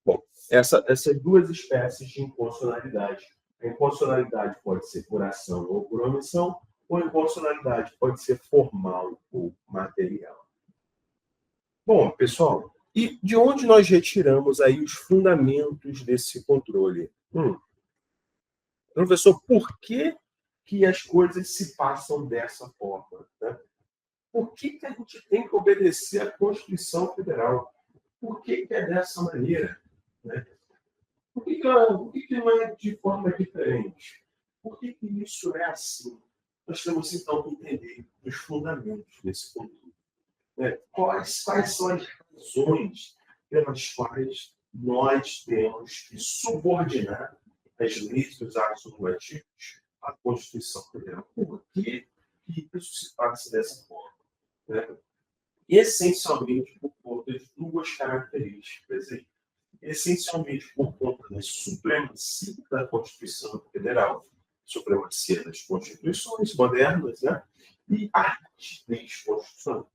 Bom, essas duas espécies de inconstitucionalidade. A inconstitucionalidade pode ser por ação ou por omissão, ou a inconstitucionalidade pode ser formal ou material. Bom, pessoal, e de onde nós retiramos aí os fundamentos desse controle? Professor, por que as coisas se passam dessa forma? Né? Por que a gente tem que obedecer à Constituição Federal? Por que é dessa maneira? Né? Por que não é de forma diferente? Por que isso é assim? Nós temos, então, que entender os fundamentos desse controle. Né? Quais são as razões pelas quais nós temos que subordinar as leis dos atos normativos à Constituição Federal? Por que isso se passa dessa forma? Né? Essencialmente por conta de duas características. Essencialmente por conta da supremacia da Constituição Federal, supremacia das constituições modernas, né? E a rigidez constitucional.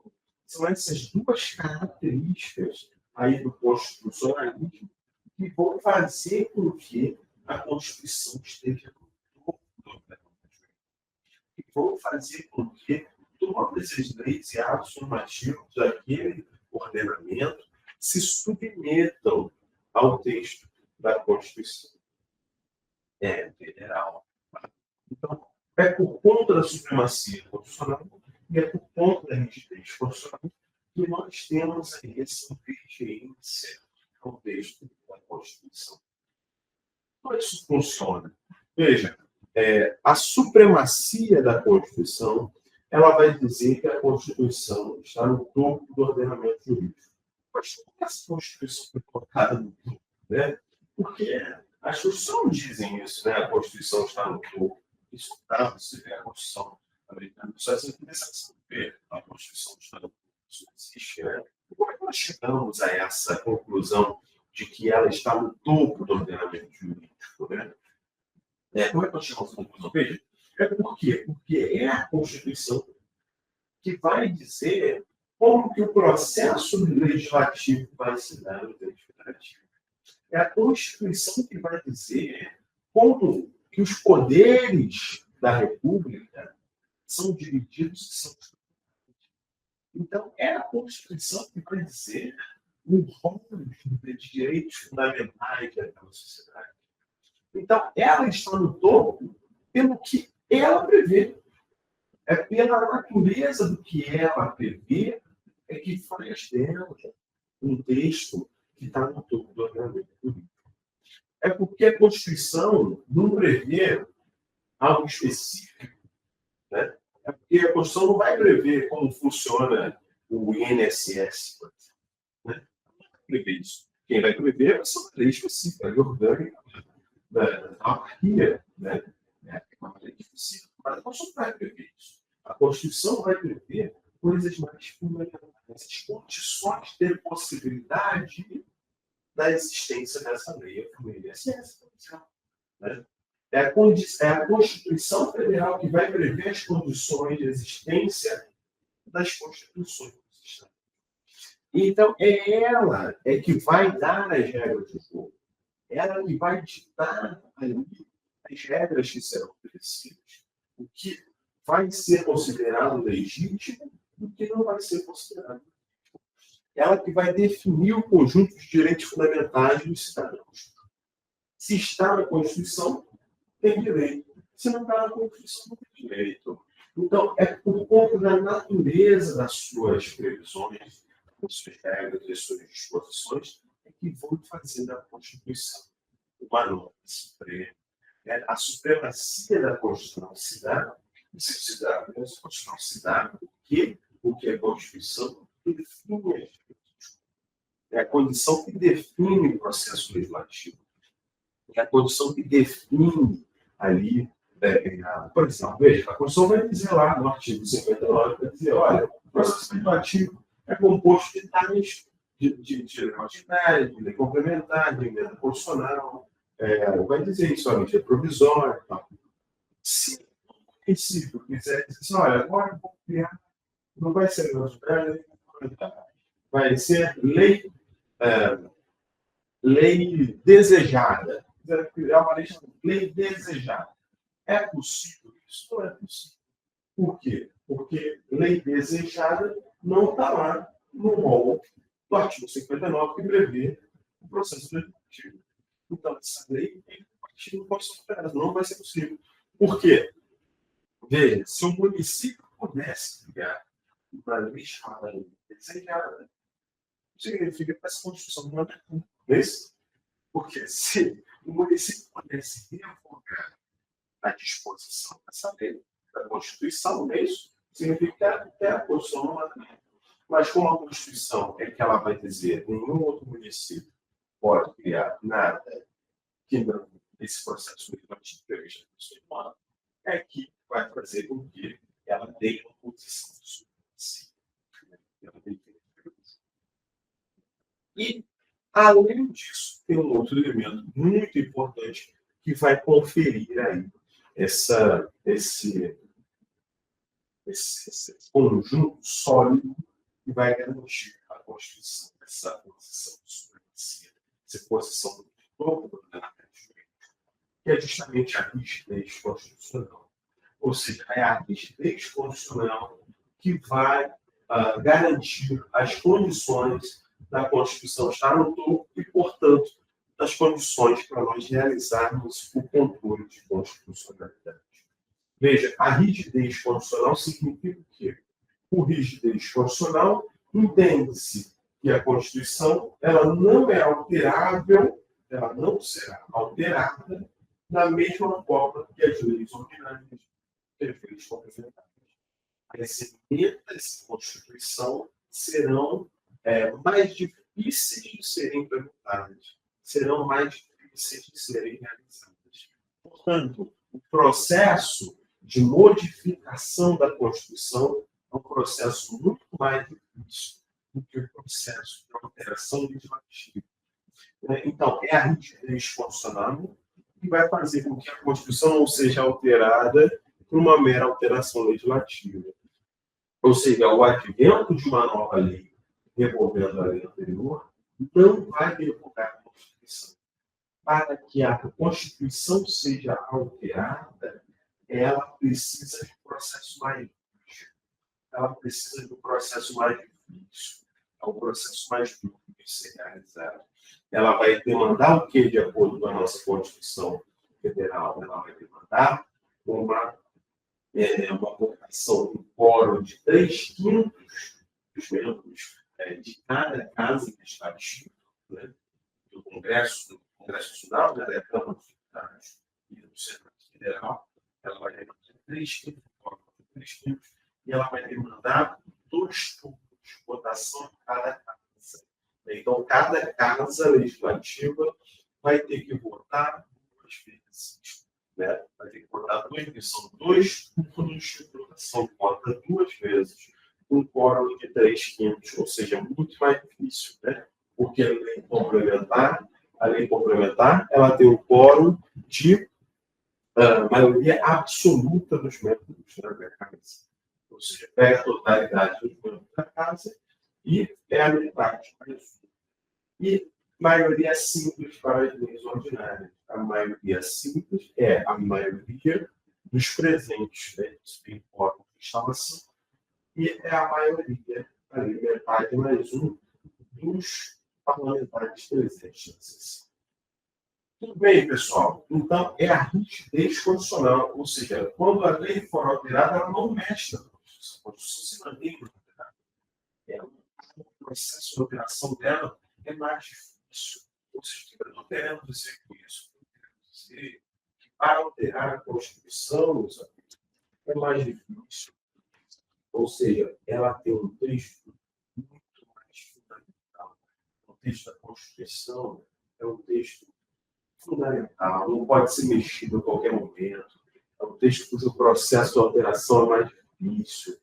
São essas duas características aí do constitucionalismo que vão fazer com que a Constituição esteja no topo do ordenamento, que vão fazer com que todas as leis e atos normativos daquele ordenamento se submetam ao texto da Constituição Federal. Então, é por conta da supremacia constitucional e é por conta da rigidez constitucional que nós temos essa obediência ao texto da Constituição. Como isso funciona? Veja, a supremacia da Constituição ela vai dizer que a Constituição está no topo do ordenamento jurídico. Mas como essa Constituição foi colocada no topo? Né? Porque as Constituições não dizem isso, né? A Constituição está no topo. Isso está, você vê a Constituição americana, só essa começação de ver a Constituição está no topo. Isso não existe, né? Como é que nós chegamos a essa conclusão de que ela está no topo do ordenamento jurídico? Né? Como é que nós chegamos a essa conclusão? Veja, por quê? Porque é a Constituição que vai dizer como que o processo legislativo vai se dar no direito federativo. É a Constituição que vai dizer como que os poderes da República são divididos e são distribuídos. Então, é a Constituição que vai dizer o rol de direitos fundamentais daquela sociedade. Então, ela está no topo pelo que ela prevê. É pela natureza do que ela prevê que faz dela um texto que está no topo do ordenamento jurídico. É porque a Constituição não prevê algo específico. Né? É porque a Constituição não vai prever como funciona o INSS. Né? Não vai prever isso. Quem vai prever é uma lei específica, a lei orgânica da autarquia. Né? É uma lei específica. Mas a Constituição não vai prever isso. A Constituição vai prever coisas mais fundamentais, as condições de possibilidade da existência dessa lei, a família. Né? É a Constituição Federal que vai prever as condições de existência das constituições dos Estados. Então, ela que vai dar as regras do jogo. Ela que vai ditar ali as regras que serão oferecidas. O que vai ser considerado legítimo e o que não vai ser considerado. Ela que vai definir o conjunto de direitos fundamentais dos cidadãos. Se está na Constituição, tem direito. Se não está na Constituição, não tem direito. Então, é por conta da natureza das suas previsões, das suas regras, das suas disposições, que vão fazer da Constituição uma norma suprema, A supremacia da Constituição se dá, a Constituição se dá porque o que é a Constituição define, é a condição que define o processo legislativo, é a condição que define ali, por exemplo, veja, a Constituição vai dizer lá no artigo 59, vai dizer, olha, o processo legislativo é composto de tais de lei ordinária, de lei complementar, de emenda constitucional, vai dizer isso, olha, é provisório, tal. Se o município quiser dizer assim, olha, agora eu vou criar, não vai ser lei ordinária, vai ser lei desejada. É uma lei desejada. É possível? Isso não é possível. Por quê? Porque lei desejada não está lá no rol do artigo 59, que prevê o processo legislativo. Então, essa lei não pode ser superada, não vai ser possível. Por quê? Veja, se o município pudesse criar uma lei chamada lei desejada, significa que essa Constituição não é isso. Porque se o município pudesse revogar a disposição dessa lei, da Constituição, não é isso? Significa que a Constituição não é. Mas como a Constituição é que ela vai dizer nenhum outro município pode criar nada que não esse processo legislativo previsto na Constituição, é que vai fazer com que ela tenha uma posição de supremacia. E, além disso, tem um outro elemento muito importante que vai conferir aí esse conjunto sólido que vai garantir a constituição dessa posição de supremacia, essa posição do topo da que é justamente a rigidez constitucional. Ou seja, é a rigidez constitucional que vai garantir as condições da Constituição estar no topo e, portanto, das condições para nós realizarmos o controle de constitucionalidade. Veja, a rigidez constitucional significa o quê? Por rigidez constitucional, entende-se que a Constituição ela não é alterável, ela não será alterada da mesma forma que as leis ordinárias, que as leis complementares. As emendas da Constituição serão mais difíceis de serem implementadas, serão mais difíceis de serem realizadas. Portanto, o processo de modificação da Constituição é um processo muito mais difícil do que o processo de alteração legislativa. Então, é a rigidez constitucional que vai fazer com que a Constituição não seja alterada por uma mera alteração legislativa. Ou seja, o advento de uma nova lei revogando a lei anterior não vai revogar a Constituição. Para que a Constituição seja alterada, ela precisa de um processo mais difícil. Ela precisa de um processo mais difícil. É um processo mais duro de ser realizado. Ela vai demandar o que, de acordo com a nossa Constituição Federal? Ela vai demandar uma votação do quórum de 3/5 dos membros de cada casa legislativa, né, do Congresso Nacional, da Câmara dos Deputados e do Senado Federal. Ela vai demandar 3/5, e ela vai demandar 2 turnos de votação em cada casa. Então, cada casa legislativa vai ter que votar 2 vezes. Né? Vai ter que votar 2 vezes. São 2 turnos de votação, vota 2 vezes, um quórum de 3/5, ou seja, muito mais difícil, né? Porque a lei complementar, ela tem um quórum de maioria absoluta dos membros da casa. Ou seja, pega a totalidade dos membros da casa e é a metade. E maioria simples para as leis ordinárias. A maioria simples é a maioria dos presentes, né? Isso tem quórum de instalação. E é a maioria, ali, metade mais um, dos parlamentares presentes. Tudo bem, pessoal? Então, é a rigidez constitucional, ou seja, quando a lei for alterada, ela não mexe na Constituição. A Constituição se mantém alterada. O processo de alteração dela é mais difícil. Ou seja, eu não quero dizer com isso. Eu quero dizer que Para alterar a Constituição, é mais difícil. Ou seja, ela tem um texto muito mais fundamental. O texto da Constituição é um texto fundamental, não pode ser mexido a qualquer momento. É um texto cujo processo de alteração é mais difícil.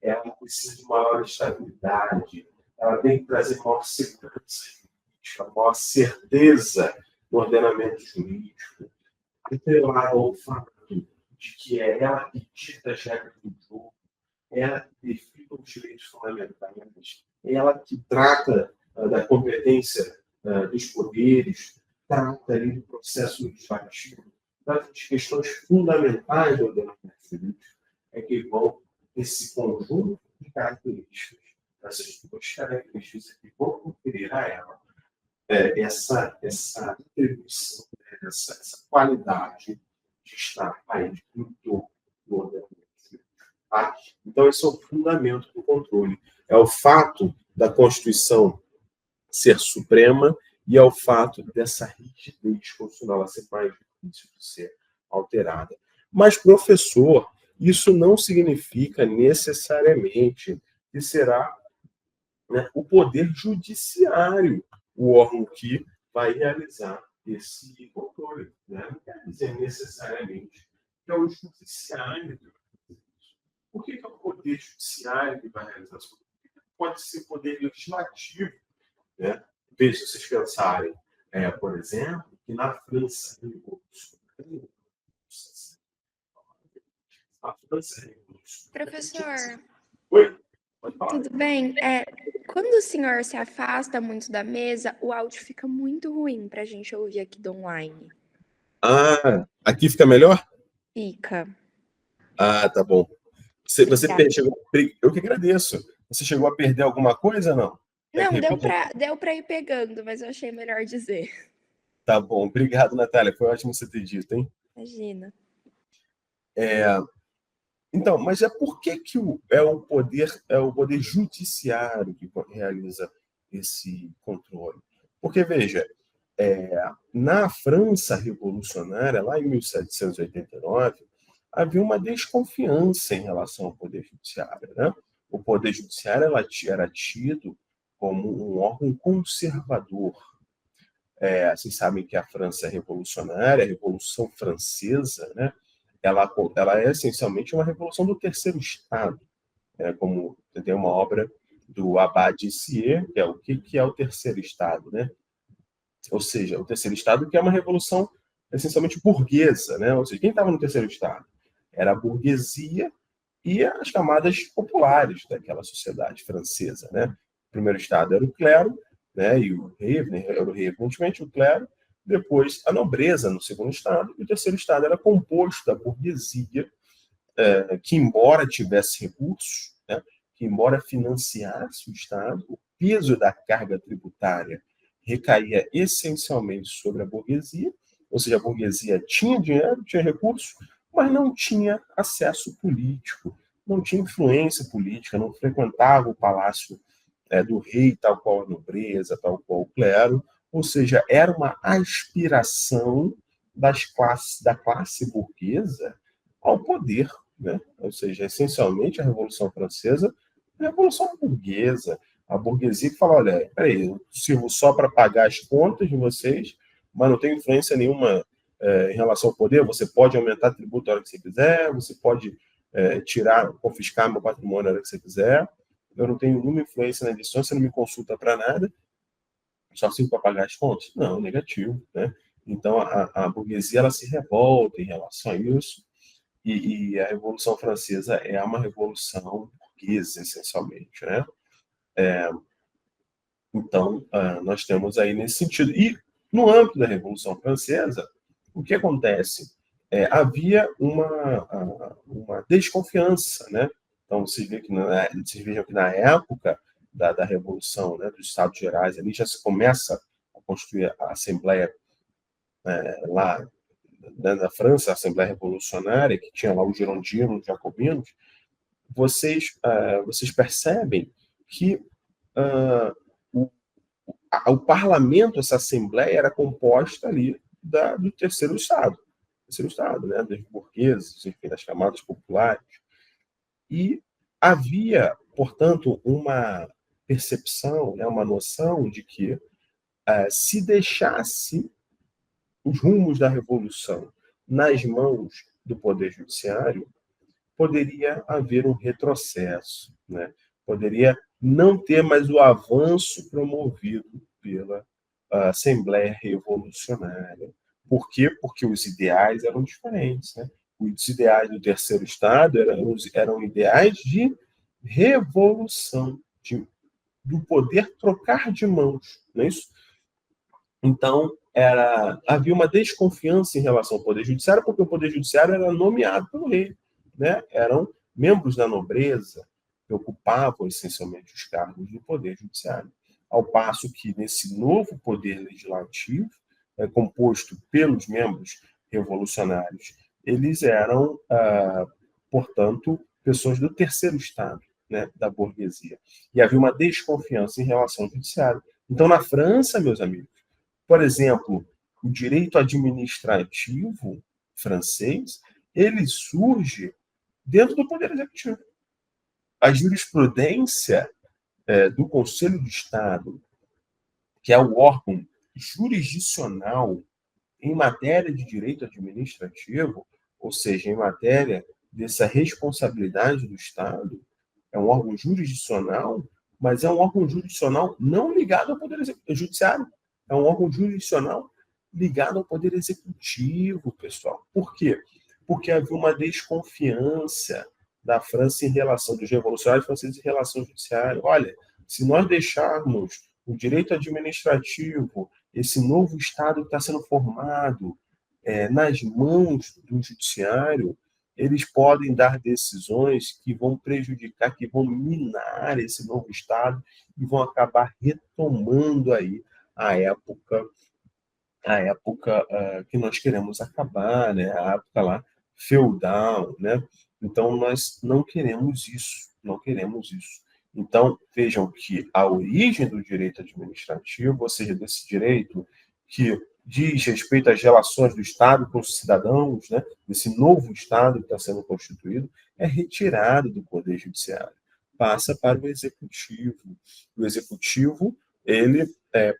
Ela precisa de maior estabilidade. Ela tem que trazer maior segurança jurídica, maior certeza no ordenamento jurídico. Atrelado ao fato de que é ela que dita as regras do jogo, ela que define os direitos fundamentais, ela que trata da competência dos poderes, trata ali do processo legislativo, trata de questões fundamentais do ordenamento jurídico, é que vão esse conjunto de características, essas duas características que vão conferir a ela essa atribuição, essa qualidade de estar aí no topo do ordenamento jurídico. Tá? Então, esse é o fundamento do controle. É o fato da Constituição ser suprema e é o fato dessa rigidez constitucional ser mais difícil de ser alterada. Mas, professor, isso não significa necessariamente que será, né, o Poder Judiciário o órgão que vai realizar esse controle. Né? Não quer dizer necessariamente que é o Judiciário que vai fazer isso. Por que é o Poder Judiciário que vai realizar isso? Pode ser Poder Legislativo. Né? Veja, se vocês pensarem, por exemplo, que na França, Professor, oi, pode falar. tudo bem? Quando o senhor se afasta muito da mesa, o áudio fica muito ruim para a gente ouvir aqui do online. Ah, aqui fica melhor? Fica. Ah, tá bom. Eu que agradeço. Você chegou a perder alguma coisa, não? Não, deu para ir pegando, mas eu achei melhor dizer. Tá bom. Obrigado, Natália. Foi ótimo você ter dito, hein? Imagina. Então, mas por que o poder judiciário que realiza esse controle? Porque, veja, na França revolucionária, lá em 1789, havia uma desconfiança em relação ao poder judiciário. Né? O poder judiciário era tido como um órgão conservador. Vocês sabem que a França é revolucionária, a Revolução Francesa, né? Ela é essencialmente uma revolução do terceiro Estado, como tem uma obra do Abad Sier, que é o que é o terceiro Estado, né? Ou seja, o terceiro Estado que é uma revolução essencialmente burguesa, né? Ou seja, quem estava no terceiro Estado era a burguesia e as camadas populares daquela sociedade francesa, né? O primeiro Estado era o clero, né? E o rei, né? Era o rei, evidentemente, o clero. Depois, a nobreza no segundo Estado. E o terceiro Estado era composto da burguesia, que, embora tivesse recursos, né? Que, embora financiasse o Estado, o peso da carga tributária recaía essencialmente sobre a burguesia, ou seja, a burguesia tinha dinheiro, tinha recursos, mas não tinha acesso político, não tinha influência política, não frequentava o palácio do rei, tal qual a nobreza, tal qual o clero, ou seja, era uma aspiração da classe burguesa ao poder. Né? Ou seja, essencialmente a Revolução Francesa é a Revolução Burguesa. A burguesia que fala, olha, peraí, eu sirvo só para pagar as contas de vocês, mas não tenho influência nenhuma em relação ao poder. Você pode aumentar tributo a hora que você quiser, você pode confiscar meu patrimônio a hora que você quiser. Eu não tenho nenhuma influência na eleição, você não me consulta para nada, só sirvo para pagar as contas? Não, negativo. Né? Então, a burguesia ela se revolta em relação a isso, e a Revolução Francesa é uma revolução burguesa, essencialmente. Né? Então, nós temos aí nesse sentido. E, no âmbito da Revolução Francesa, o que acontece? Havia uma desconfiança. Né? Então, vocês vejam que na época da Revolução, né, dos Estados Gerais, ali já se começa a construir a Assembleia lá na França, a Assembleia Revolucionária, que tinha lá os girondinos, os jacobinos. Vocês percebem que o parlamento, essa assembleia, era composta ali do terceiro Estado. terceiro Estado, né, dos burgueses, enfim, das camadas populares. E havia, portanto, uma percepção, né, uma noção de que se deixasse os rumos da revolução nas mãos do Poder Judiciário, poderia haver um retrocesso, né? Poderia não ter mais o avanço promovido pela Assembleia Revolucionária. Por quê? Porque os ideais eram diferentes, né? Os ideais do terceiro Estado eram ideais de revolução, do poder trocar de mãos, não é isso? Então, havia uma desconfiança em relação ao Poder Judiciário, porque o Poder Judiciário era nomeado pelo rei, né? Eram membros da nobreza que ocupavam essencialmente os cargos do Poder Judiciário. Ao passo que, nesse novo Poder Legislativo, composto pelos membros revolucionários, eles eram, portanto, pessoas do terceiro Estado, né, da burguesia. E havia uma desconfiança em relação ao judiciário. Então, na França, meus amigos, por exemplo, o direito administrativo francês, ele surge dentro do Poder Executivo. A jurisprudência do Conselho de Estado, que é o órgão jurisdicional em matéria de direito administrativo, ou seja, em matéria dessa responsabilidade do Estado, é um órgão jurisdicional, mas é um órgão jurisdicional não ligado ao Poder Judiciário. É um órgão jurisdicional ligado ao Poder Executivo, pessoal. Por quê? Porque havia uma desconfiança da França em relação, dos revolucionários franceses em relação ao judiciário. Olha, se nós deixarmos o direito administrativo, esse novo Estado que está sendo formado, nas mãos do judiciário, eles podem dar decisões que vão prejudicar, que vão minar esse novo Estado e vão acabar retomando aí a época que nós queremos acabar, né? A época lá feudal, né? Então nós não queremos isso, não queremos isso. Então vejam que a origem do direito administrativo, ou seja, desse direito que diz respeito às relações do Estado com os cidadãos, né? Desse novo Estado que está sendo constituído, é retirado do Poder Judiciário, passa para o Executivo. O Executivo, ele,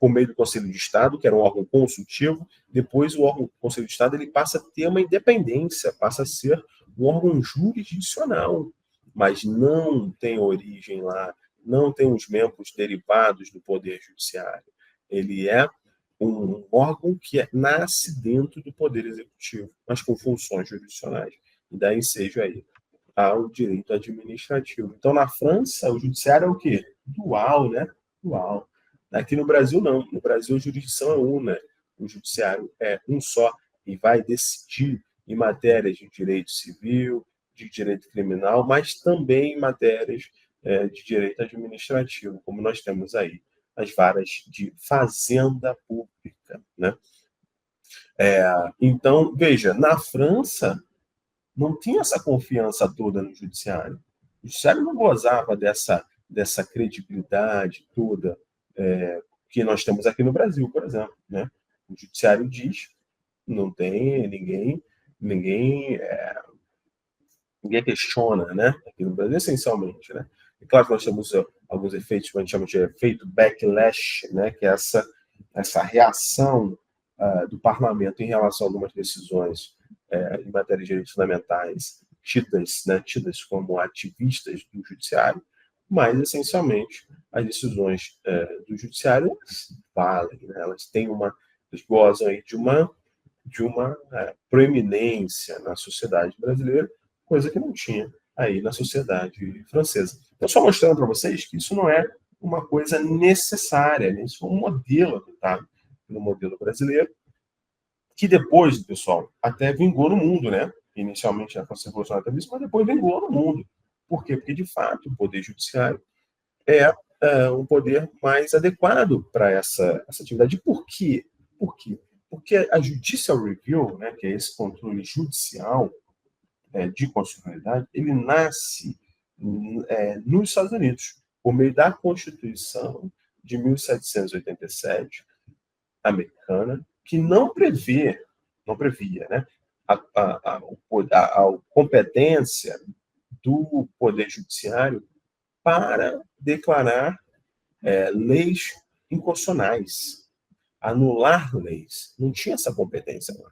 por meio do Conselho de Estado, que era um órgão consultivo, depois o órgão o Conselho de Estado ele passa a ter uma independência, passa a ser um órgão jurisdicional, mas não tem origem lá, não tem os membros derivados do Poder Judiciário. Ele é um órgão que nasce dentro do Poder Executivo, mas com funções jurisdicionais. E daí seja aí ao direito administrativo. Então, na França, o judiciário é o quê? Dual, né? Dual. Aqui no Brasil, não. No Brasil, a jurisdição é una. O judiciário é um só e vai decidir em matérias de direito civil, de direito criminal, mas também em matérias de direito administrativo, como nós temos aí as varas de fazenda pública, né? Então, veja, na França, não tinha essa confiança toda no judiciário. O judiciário não gozava dessa credibilidade toda que nós temos aqui no Brasil, por exemplo, né? O judiciário diz, não tem ninguém questiona, né? Aqui no Brasil, essencialmente, né? E claro que nós temos alguns efeitos que a gente chama de efeito backlash, né? Que é essa reação do parlamento em relação a algumas decisões em matéria de direitos fundamentais tidas como ativistas do judiciário, mas, essencialmente, as decisões do judiciário valem, né? Elas gozam aí de uma proeminência na sociedade brasileira, coisa que não tinha aí na sociedade francesa. Então, só mostrando para vocês que isso não é uma coisa necessária, né? Isso é um modelo adotado pelo modelo brasileiro, que depois, pessoal, até vingou no mundo, né? Inicialmente na França Revolucionária teve isso, mas depois vingou no mundo. Por quê? Porque, de fato, o poder judiciário é um poder mais adequado para essa atividade. Por quê? Por quê? Porque a Judicial Review, né, que é esse controle judicial de constitucionalidade, ele nasce nos Estados Unidos, por meio da Constituição de 1787, americana, que não previa, né, a competência do Poder Judiciário para declarar leis inconstitucionais, anular leis. Não tinha essa competência lá,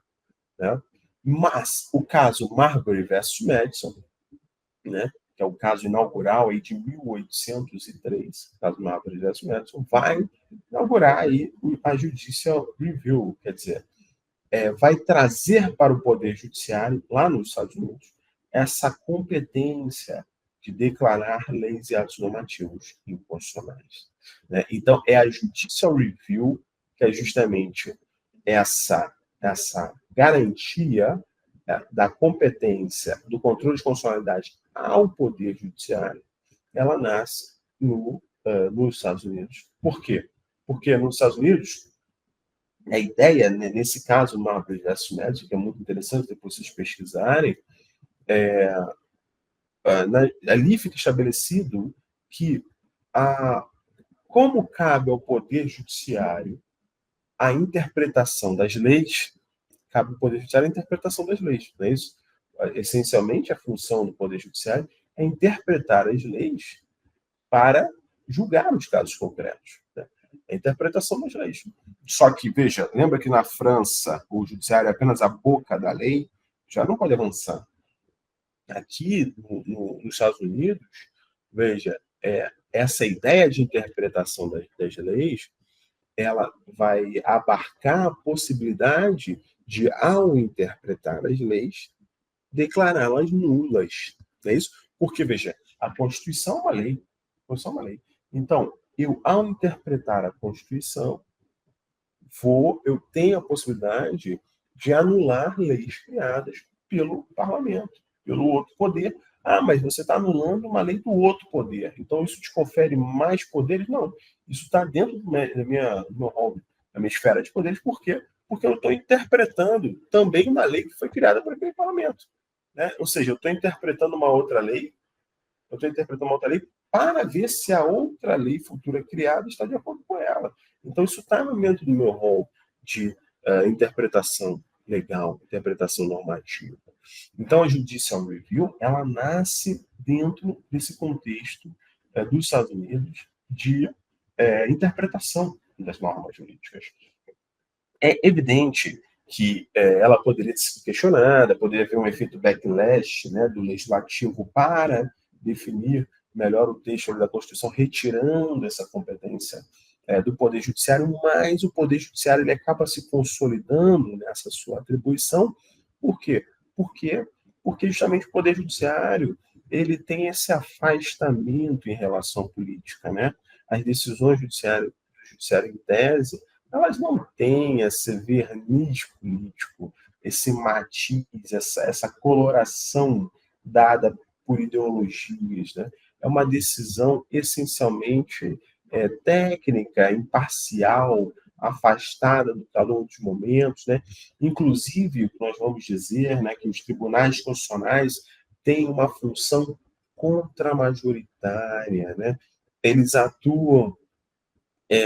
né? Mas o caso Marbury versus Madison, né, que é o caso inaugural aí de 1803, o caso Marbury versus Madison, vai inaugurar aí a Judicial Review, quer dizer, vai trazer para o Poder Judiciário, lá nos Estados Unidos, essa competência de declarar leis e atos normativos inconstitucionais, né? Então, é a Judicial Review que é justamente essa garantia da competência, do controle de constitucionalidade ao Poder Judiciário, ela nasce nos Estados Unidos. Por quê? Porque nos Estados Unidos, a ideia, né, nesse caso, no processo médico, que é muito interessante depois vocês pesquisarem, ali fica estabelecido que, como cabe ao Poder Judiciário a interpretação das leis, cabe ao Poder Judiciário a interpretação das leis, não é isso? Essencialmente, a função do Poder Judiciário é interpretar as leis para julgar os casos concretos, né? A interpretação das leis. Só que, veja, lembra que na França o judiciário é apenas a boca da lei? Já não pode avançar. Aqui, nos Estados Unidos, veja, essa ideia de interpretação das leis, ela vai abarcar a possibilidade de, ao interpretar as leis, declará-las nulas. Não é isso? Porque, veja, a Constituição é uma lei. A Constituição é uma lei. Então, ao interpretar a Constituição, eu tenho a possibilidade de anular leis criadas pelo parlamento, pelo outro poder. Mas você está anulando uma lei do outro poder. Então, isso te confere mais poderes? Não. Isso está dentro do meu hobby, da minha esfera de poderes. Por quê? Porque eu estou interpretando também uma lei que foi criada por aquele parlamento, né? Ou seja, eu estou interpretando uma outra lei, para ver se a outra lei futura criada está de acordo com ela. Então, isso está dentro do meu rol de interpretação legal, interpretação normativa. Então, a Judicial Review, ela nasce dentro desse contexto dos Estados Unidos de interpretação das normas jurídicas. É evidente que ela poderia ser questionada, poderia haver um efeito backlash, né, do legislativo para definir melhor o texto da Constituição, retirando essa competência do Poder Judiciário, mas o Poder Judiciário ele acaba se consolidando nessa sua atribuição. Por quê? Porque justamente o Poder Judiciário ele tem esse afastamento em relação à política, né? As decisões do judiciário em tese, elas não têm esse verniz político, esse matiz, essa coloração dada por ideologias, né? É uma decisão essencialmente técnica, imparcial, afastada do calor dos momentos, né? Inclusive, nós vamos dizer, né, que os tribunais constitucionais têm uma função contramajoritária, né? Eles atuam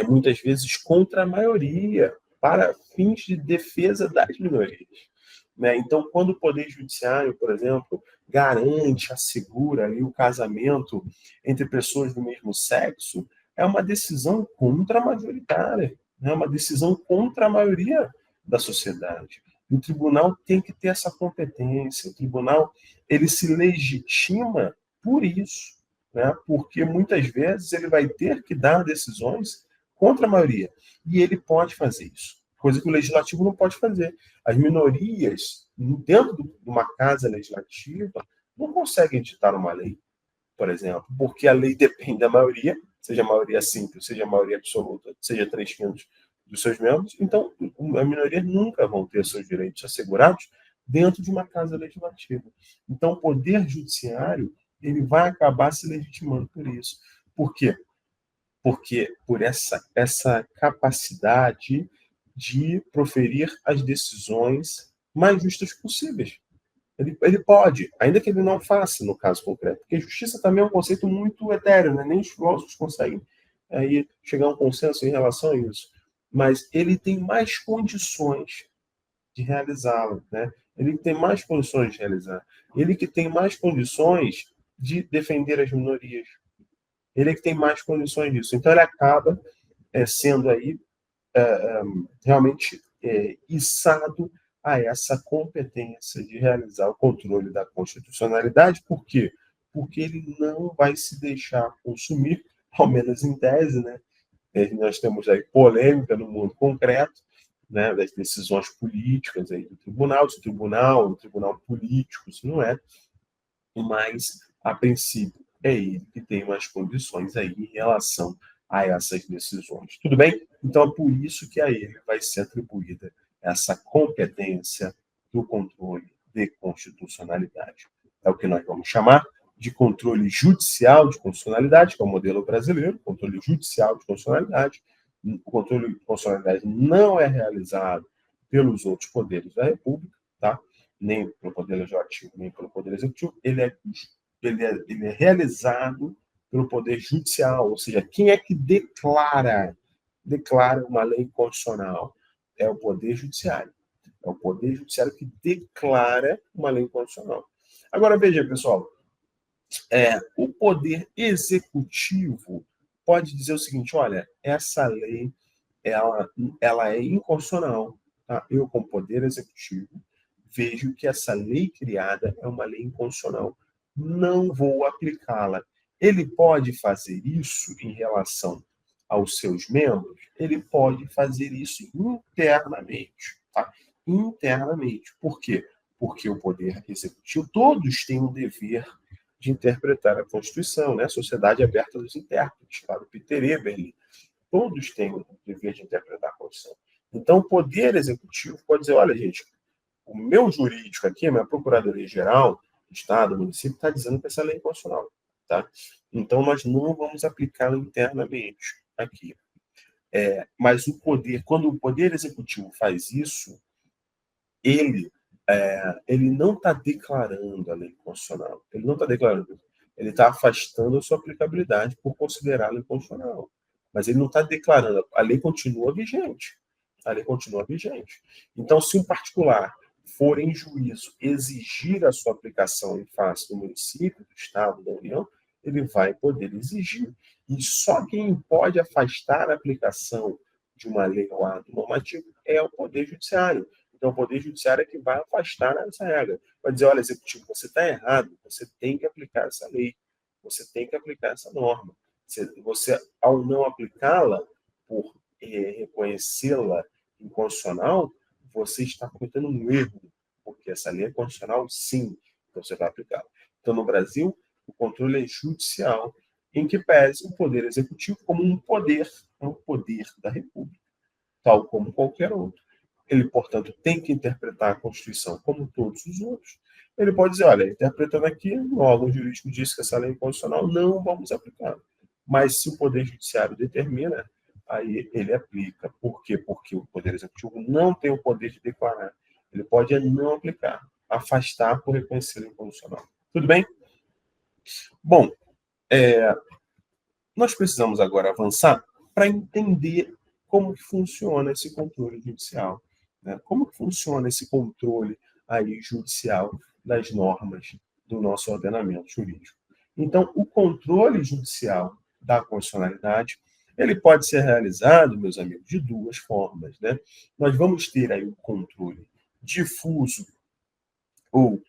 muitas vezes contra a maioria, para fins de defesa das minorias, né? Então, quando o Poder Judiciário, por exemplo, garante, assegura ali o casamento entre pessoas do mesmo sexo, é uma decisão contra-majoritária, é uma decisão contra a maioria da sociedade. O tribunal tem que ter essa competência, o tribunal ele se legitima por isso, né? Porque muitas vezes ele vai ter que dar decisões contra a maioria, e ele pode fazer isso, coisa que o legislativo não pode fazer. As minorias, dentro de uma casa legislativa, não conseguem editar uma lei, por exemplo, porque a lei depende da maioria, seja a maioria simples, seja a maioria absoluta, seja 3/5 dos seus membros. Então, as minorias nunca vão ter seus direitos assegurados dentro de uma casa legislativa. Então, o Poder Judiciário ele vai acabar se legitimando por isso. Por quê? Porque por essa capacidade de proferir as decisões mais justas possíveis. Ele pode, ainda que ele não faça no caso concreto, porque justiça também é um conceito muito etéreo, né? Nem os filósofos conseguem chegar a um consenso em relação a isso. Mas ele tem mais condições de realizá-lo, né? ele que tem mais condições de realizar, ele que tem mais condições de defender as minorias, ele que tem mais condições disso. Então, ele acaba sendo aí realmente içado a essa competência de realizar o controle da constitucionalidade. Por quê? Porque ele não vai se deixar consumir, ao menos em tese, né? Nós temos aí polêmica no mundo concreto, né, das decisões políticas aí do tribunal, se o tribunal é um tribunal político, se não é, mas, a princípio, é ele que tem mais condições aí em relação a essas decisões. Tudo bem? Então, é por isso que a ele vai ser atribuída essa competência do controle de constitucionalidade. É o que nós vamos chamar de controle judicial de constitucionalidade, que é o modelo brasileiro, controle judicial de constitucionalidade. O controle de constitucionalidade não é realizado pelos outros poderes da República, tá? Nem pelo Poder Legislativo, nem pelo Poder Executivo, ele é realizado pelo Poder Judicial, ou seja, quem é que declara uma lei constitucional? É o Poder Judiciário. É o Poder Judiciário que declara uma lei constitucional. Agora, veja, pessoal, o Poder Executivo pode dizer o seguinte, olha, essa lei ela é inconstitucional. Tá? Eu, como Poder Executivo, vejo que essa lei criada é uma lei inconstitucional. Não vou aplicá-la. Ele pode fazer isso em relação aos seus membros? Ele pode fazer isso internamente. Tá? Internamente. Por quê? Porque o Poder Executivo, todos têm um dever de interpretar a Constituição, né? Sociedade aberta dos intérpretes, para o Peter Eberle. Todos têm o dever de interpretar a Constituição. Então, o Poder Executivo pode dizer, olha, gente, o meu jurídico aqui, a minha Procuradoria-Geral do Estado, do município, está dizendo que essa lei é inconstitucional. Tá? Então, nós não vamos aplicá-la internamente aqui. Mas quando o Poder Executivo faz isso, ele não está declarando a lei constitucional. Ele não está declarando. Ele está afastando a sua aplicabilidade por considerá-la inconstitucional. Mas ele não está declarando. A lei continua vigente. A lei continua vigente. Então, se um particular for em juízo exigir a sua aplicação em face do município, do Estado, da União, ele vai poder exigir. E só quem pode afastar a aplicação de uma lei ou ato normativo é o Poder Judiciário. Então, o Poder Judiciário é que vai afastar essa regra. Vai dizer, olha, Executivo, você está errado, você tem que aplicar essa lei, você tem que aplicar essa norma. Você ao não aplicá-la, por reconhecê-la inconstitucional, você está cometendo um erro, porque essa lei é constitucional, sim, então você vai aplicá-la. Então, no Brasil, o controle é judicial, em que pese o Poder Executivo como um poder, é um poder da República, tal como qualquer outro. Ele, portanto, tem que interpretar a Constituição como todos os outros. Ele pode dizer, olha, interpretando aqui, o órgão jurídico disse que essa lei é inconstitucional, não vamos aplicar. Mas se o Poder Judiciário determina, aí ele aplica. Por quê? Porque o Poder Executivo não tem o poder de declarar. Ele pode não aplicar, afastar por reconhecer o inconstitucional. Tudo bem? Bom, nós precisamos agora avançar para entender como que funciona esse controle judicial. Né? Como que funciona esse controle aí judicial das normas do nosso ordenamento jurídico. Então, o controle judicial da constitucionalidade, ele pode ser realizado, meus amigos, de duas formas. Né? Nós vamos ter aí o controle difuso ou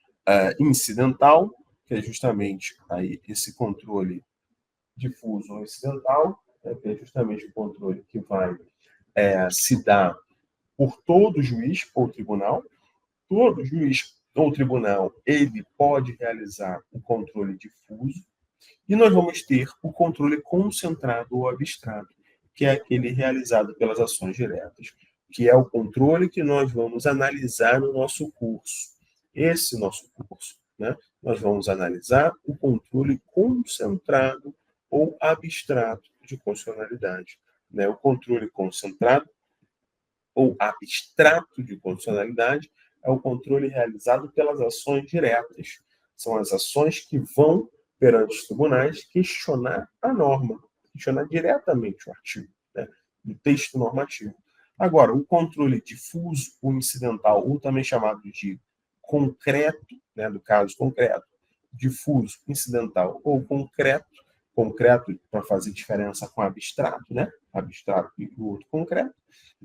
incidental, que é justamente aí esse controle difuso ou incidental, que é justamente o controle que vai se dar por todo juiz ou tribunal. Todo juiz ou tribunal, ele pode realizar o controle difuso, e nós vamos ter o controle concentrado ou abstrato, que é aquele realizado pelas ações diretas, que é o controle que nós vamos analisar no nosso curso. Esse nosso curso, né, nós vamos analisar o controle concentrado ou abstrato de constitucionalidade. Né? O controle concentrado ou abstrato de constitucionalidade é o controle realizado pelas ações diretas. São as ações que vão perante os tribunais questionar a norma, questionar diretamente o artigo, né, do texto normativo. Agora, o controle difuso, o incidental, ou também chamado de concreto, né, do caso concreto, difuso, incidental ou concreto, concreto para fazer diferença com abstrato, né, abstrato e o outro concreto,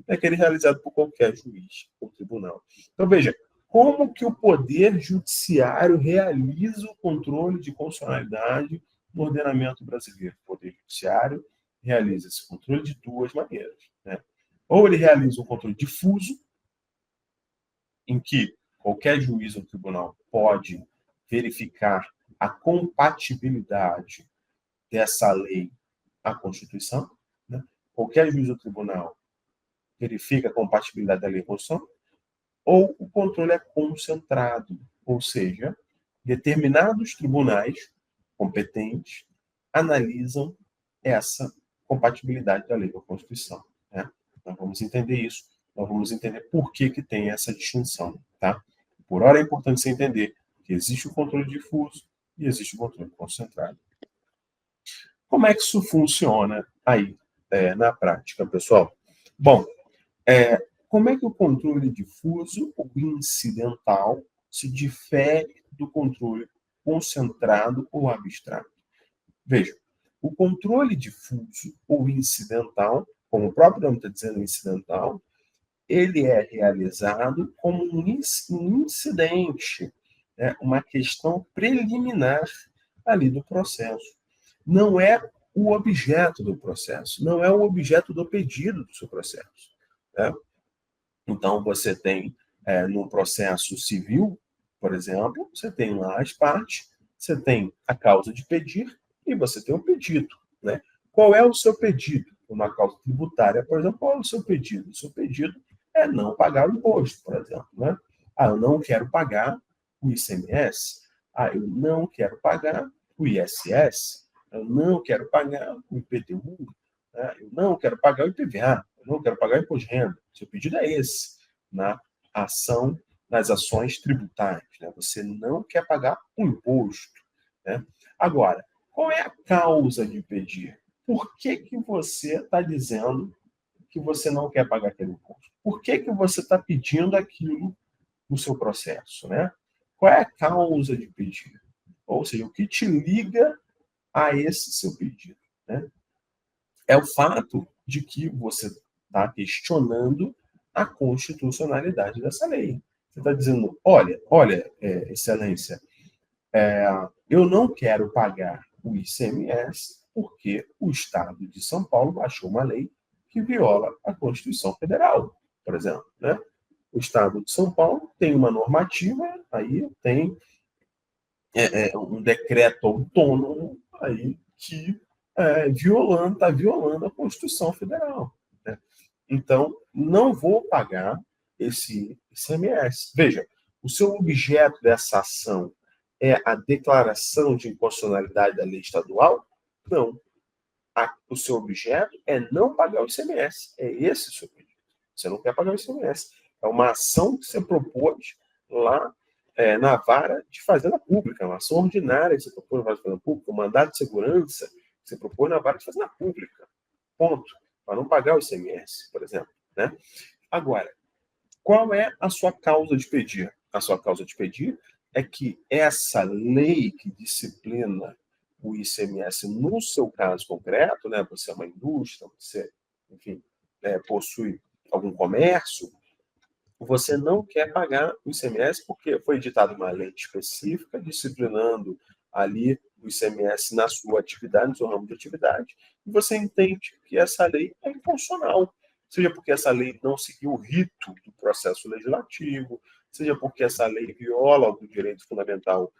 é aquele realizado por qualquer juiz ou tribunal. Então, veja, como que o Poder Judiciário realiza o controle de constitucionalidade no ordenamento brasileiro? O Poder Judiciário realiza esse controle de duas maneiras, né? Ou ele realiza um controle difuso, em que qualquer juiz ou tribunal pode verificar a compatibilidade dessa lei à Constituição, né? Qualquer juiz ou tribunal verifica a compatibilidade da lei à Constituição, ou o controle é concentrado, ou seja, determinados tribunais competentes analisam essa compatibilidade da lei com a Constituição, né? Nós vamos entender isso, nós vamos entender por que tem essa distinção, tá? Por hora é importante você entender que existe o controle difuso e existe o controle concentrado. Como é que isso funciona aí na prática, pessoal? Bom, como é que o controle difuso ou incidental se difere do controle concentrado ou abstrato? Veja, o controle difuso ou incidental, como o próprio nome está dizendo, incidental, ele é realizado como um incidente, né? Uma questão preliminar ali do processo. Não é o objeto do processo, não é o objeto do pedido do seu processo, né? Então, você tem, no processo civil, por exemplo, você tem lá as partes, você tem a causa de pedir e você tem o pedido, né? Qual é o seu pedido? Uma causa tributária, por exemplo, qual é o seu pedido? O seu pedido é não pagar o imposto, por exemplo, né? Eu não quero pagar o ICMS. Eu não quero pagar o ISS. Eu não quero pagar o IPTU. Né? Eu não quero pagar o IPVA. Eu não quero pagar o imposto de renda. Seu pedido é esse, na ação, nas ações tributárias, né? Você não quer pagar o imposto, né? Agora, qual é a causa de pedir? Por que você está dizendo que você não quer pagar aquele imposto? Por que você está pedindo aquilo no seu processo, né? Qual é a causa de pedir? Ou seja, o que te liga a esse seu pedido, né? É o fato de que você está questionando a constitucionalidade dessa lei. Você está dizendo, olha, excelência, eu não quero pagar o ICMS porque o Estado de São Paulo baixou uma lei que viola a Constituição Federal, por exemplo, né? O Estado de São Paulo tem uma normativa, aí tem um decreto autônomo aí que está violando a Constituição Federal, né? Então, não vou pagar esse ICMS. Veja, o seu objeto dessa ação é a declaração de inconstitucionalidade da lei estadual? Não. O seu objeto é não pagar o ICMS. É esse o seu pedido. Você não quer pagar o ICMS. É uma ação que você propôs lá na vara de fazenda pública, uma ação ordinária que você propôs na vara de fazenda pública, um mandado de segurança que você propôs na vara de fazenda pública. Ponto. Para não pagar o ICMS, por exemplo, né? Agora, qual é a sua causa de pedir? A sua causa de pedir é que essa lei que disciplina o ICMS no seu caso concreto, né? Você é uma indústria, você, enfim, possui algum comércio, você não quer pagar o ICMS porque foi editada uma lei específica disciplinando ali o ICMS na sua atividade, no seu ramo de atividade, e você entende que essa lei é inconstitucional, seja porque essa lei não seguiu o rito do processo legislativo, seja porque essa lei viola o direito fundamental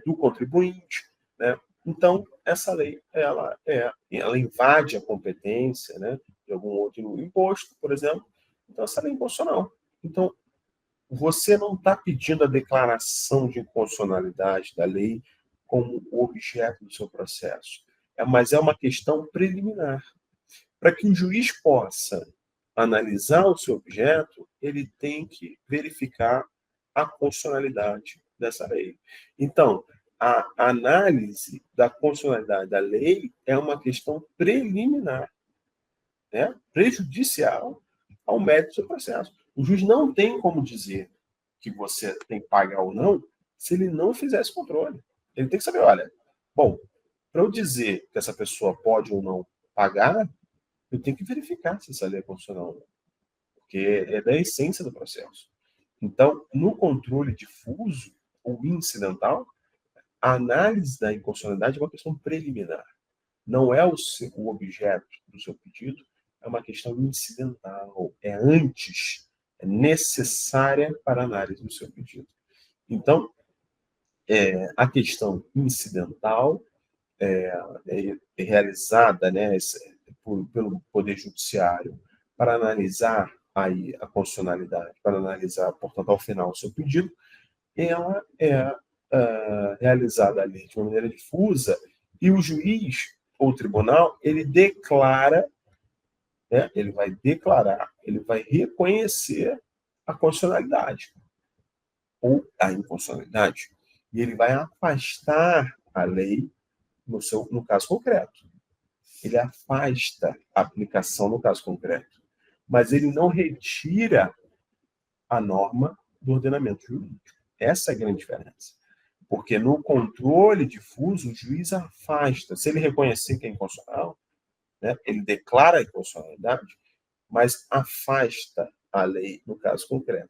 do contribuinte, né? Então, essa lei ela invade a competência, né, de algum outro imposto, por exemplo. Então, essa lei é inconstitucional. Então, você não está pedindo a declaração de inconstitucionalidade da lei como objeto do seu processo, mas é uma questão preliminar. Para que o juiz possa analisar o seu objeto, ele tem que verificar a constitucionalidade dessa lei. Então, a análise da constitucionalidade da lei é uma questão preliminar, né, prejudicial ao mérito do seu processo. O juiz não tem como dizer que você tem que pagar ou não se ele não fizer esse controle. Ele tem que saber, olha, bom, para eu dizer que essa pessoa pode ou não pagar, eu tenho que verificar se essa lei é constitucional ou não, porque é da essência do processo. Então, no controle difuso ou incidental, a análise da inconstitucionalidade é uma questão preliminar. Não é o objeto do seu pedido, é uma questão incidental, é antes, é necessária para a análise do seu pedido. Então, a questão incidental é realizada, né, pelo Poder Judiciário para analisar aí a constitucionalidade, para analisar, portanto, ao final o seu pedido, ela é realizada ali de uma maneira difusa e o juiz ou o tribunal, ele declara, né, ele vai declarar, ele vai reconhecer a constitucionalidade ou a inconstitucionalidade e ele vai afastar a lei no caso concreto. Ele afasta a aplicação no caso concreto, mas ele não retira a norma do ordenamento jurídico. Essa é a grande diferença. Porque no controle difuso, o juiz afasta. Se ele reconhecer que é inconstitucional, né, ele declara a inconstitucionalidade, mas afasta a lei no caso concreto.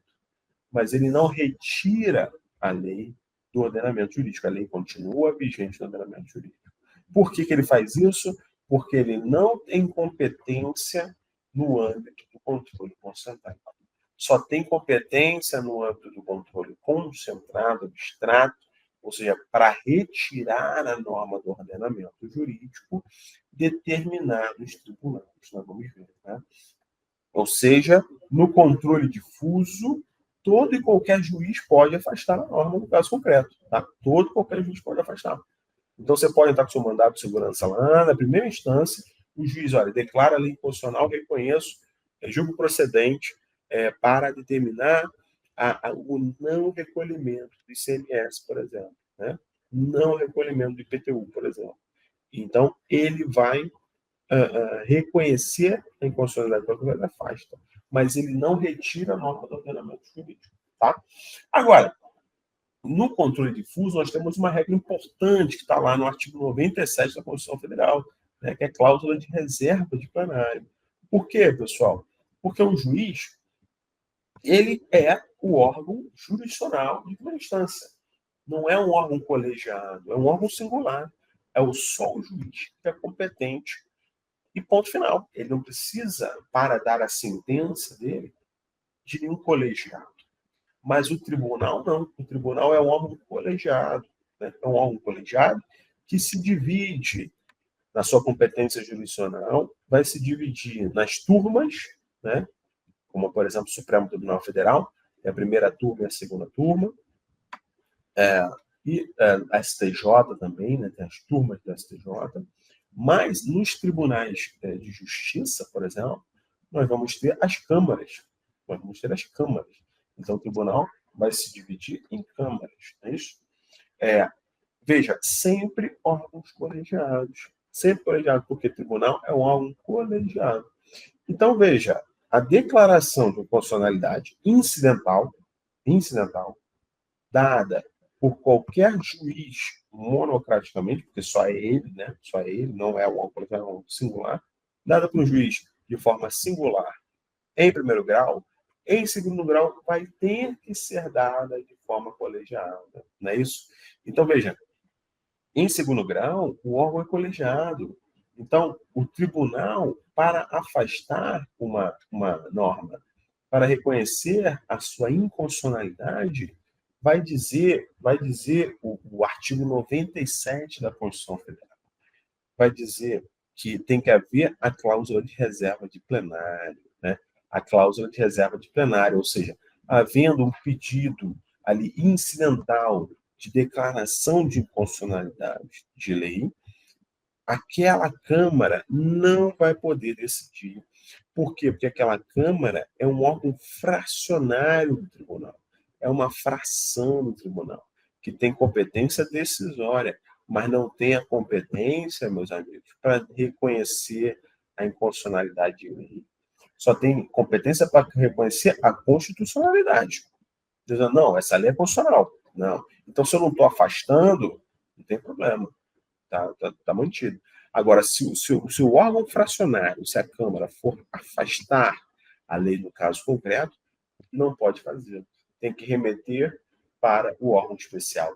Mas ele não retira a lei do ordenamento jurídico. A lei continua vigente no ordenamento jurídico. Por que ele faz isso? Porque ele não tem competência no âmbito do controle concentrado. Só tem competência no âmbito do controle concentrado, abstrato, ou seja, para retirar a norma do ordenamento jurídico determinados tribunais. Nós vamos ver, né? Ou seja, no controle difuso, todo e qualquer juiz pode afastar a norma no caso concreto. Tá? Todo e qualquer juiz pode afastar. Então, você pode entrar com seu mandado de segurança lá, na primeira instância, o juiz, olha, declara a lei inconstitucional, reconheço, julgo procedente para determinar o não recolhimento do ICMS, por exemplo, né? Não recolhimento do IPTU, por exemplo. Então, ele vai reconhecer a inconstitucionalidade da afasta, mas ele não retira a norma do ordenamento jurídico. Tá? Agora, no controle difuso, nós temos uma regra importante que está lá no artigo 97 da Constituição Federal, né, que é a cláusula de reserva de plenário. Por quê, pessoal? Porque o juiz, ele é o órgão jurisdicional de primeira instância. Não é um órgão colegiado, é um órgão singular. É só o juiz que é competente. E ponto final. Ele não precisa, para dar a sentença dele, de nenhum colegiado. Mas o tribunal não. O tribunal é um órgão colegiado. Né? É um órgão colegiado que se divide na sua competência jurisdicional, vai se dividir nas turmas, né? Como, por exemplo, o Supremo Tribunal Federal, é a primeira turma e a segunda turma, e a STJ também, né? Tem as turmas do STJ. Mas nos tribunais de justiça, por exemplo, nós vamos ter as câmaras. Nós vamos ter as câmaras. Então, o tribunal vai se dividir em câmaras. Não é isso? Veja, sempre órgãos colegiados. Sempre colegiado, porque tribunal é um órgão colegiado. Então, veja, a declaração de inconstitucionalidade incidental, dada por qualquer juiz monocraticamente, porque só é ele, né? Só é ele, não é um órgão colegiado, é um singular, dada por um juiz de forma singular em primeiro grau, em segundo grau vai ter que ser dada de forma colegiada, não é isso? Então, veja, em segundo grau, o órgão é colegiado. Então, o tribunal, para afastar uma norma, para reconhecer a sua inconstitucionalidade, vai dizer o artigo 97 da Constituição Federal, vai dizer que tem que haver a cláusula de reserva de plenário, né? A cláusula de reserva de plenário, ou seja, havendo um pedido ali incidental de declaração de inconstitucionalidade de lei, aquela Câmara não vai poder decidir. Por quê? Porque aquela Câmara é um órgão fracionário do tribunal, é uma fração do tribunal, que tem competência decisória, mas não tem a competência, meus amigos, para reconhecer a inconstitucionalidade de lei. Só tem competência para reconhecer a constitucionalidade. dizendo, não, essa lei é constitucional. Não. Então, se eu não estou afastando, não tem problema. Tá mantido. Agora, se o órgão fracionário, se a Câmara for afastar a lei no caso concreto, não pode fazer. Tem que remeter para o órgão especial.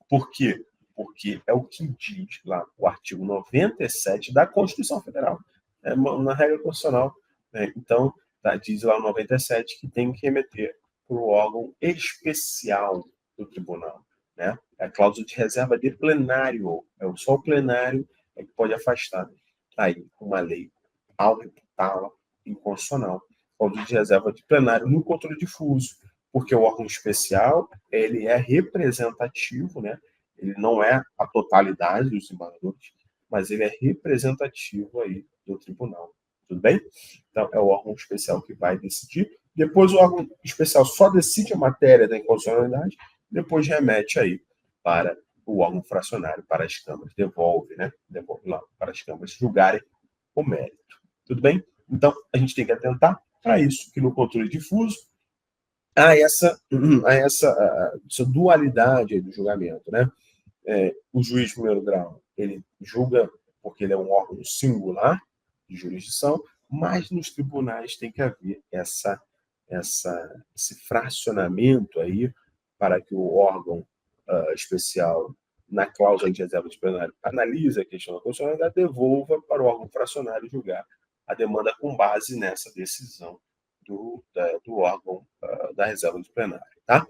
Por quê? Porque é o que diz lá o artigo 97 da Constituição Federal. É uma regra constitucional. Né? Então, diz lá o 97 que tem que remeter para o órgão especial do tribunal. Né? É a cláusula de reserva de plenário. É só o plenário que pode afastar. Aí, uma lei, ao reputá-la inconstitucional, cláusula de reserva de plenário no controle difuso, porque o órgão especial ele é representativo, né? Ele não é a totalidade dos embargadores, mas ele é representativo aí do tribunal. Tudo bem? Então, é o órgão especial que vai decidir. Depois, o órgão especial só decide a matéria da inconstitucionalidade, depois remete aí para o órgão fracionário, para as câmaras. Devolve lá para as câmaras julgarem o mérito. Tudo bem? Então, a gente tem que atentar para isso, que no controle difuso há essa dualidade do julgamento, né? O juiz de primeiro grau, ele julga porque ele é um órgão singular de jurisdição, mas nos tribunais tem que haver esse fracionamento aí para que o órgão especial, na cláusula de reserva de plenário, analise a questão da constitucionalidade, devolva para o órgão fracionário julgar a demanda com base nessa decisão do órgão da reserva de plenário. Tá?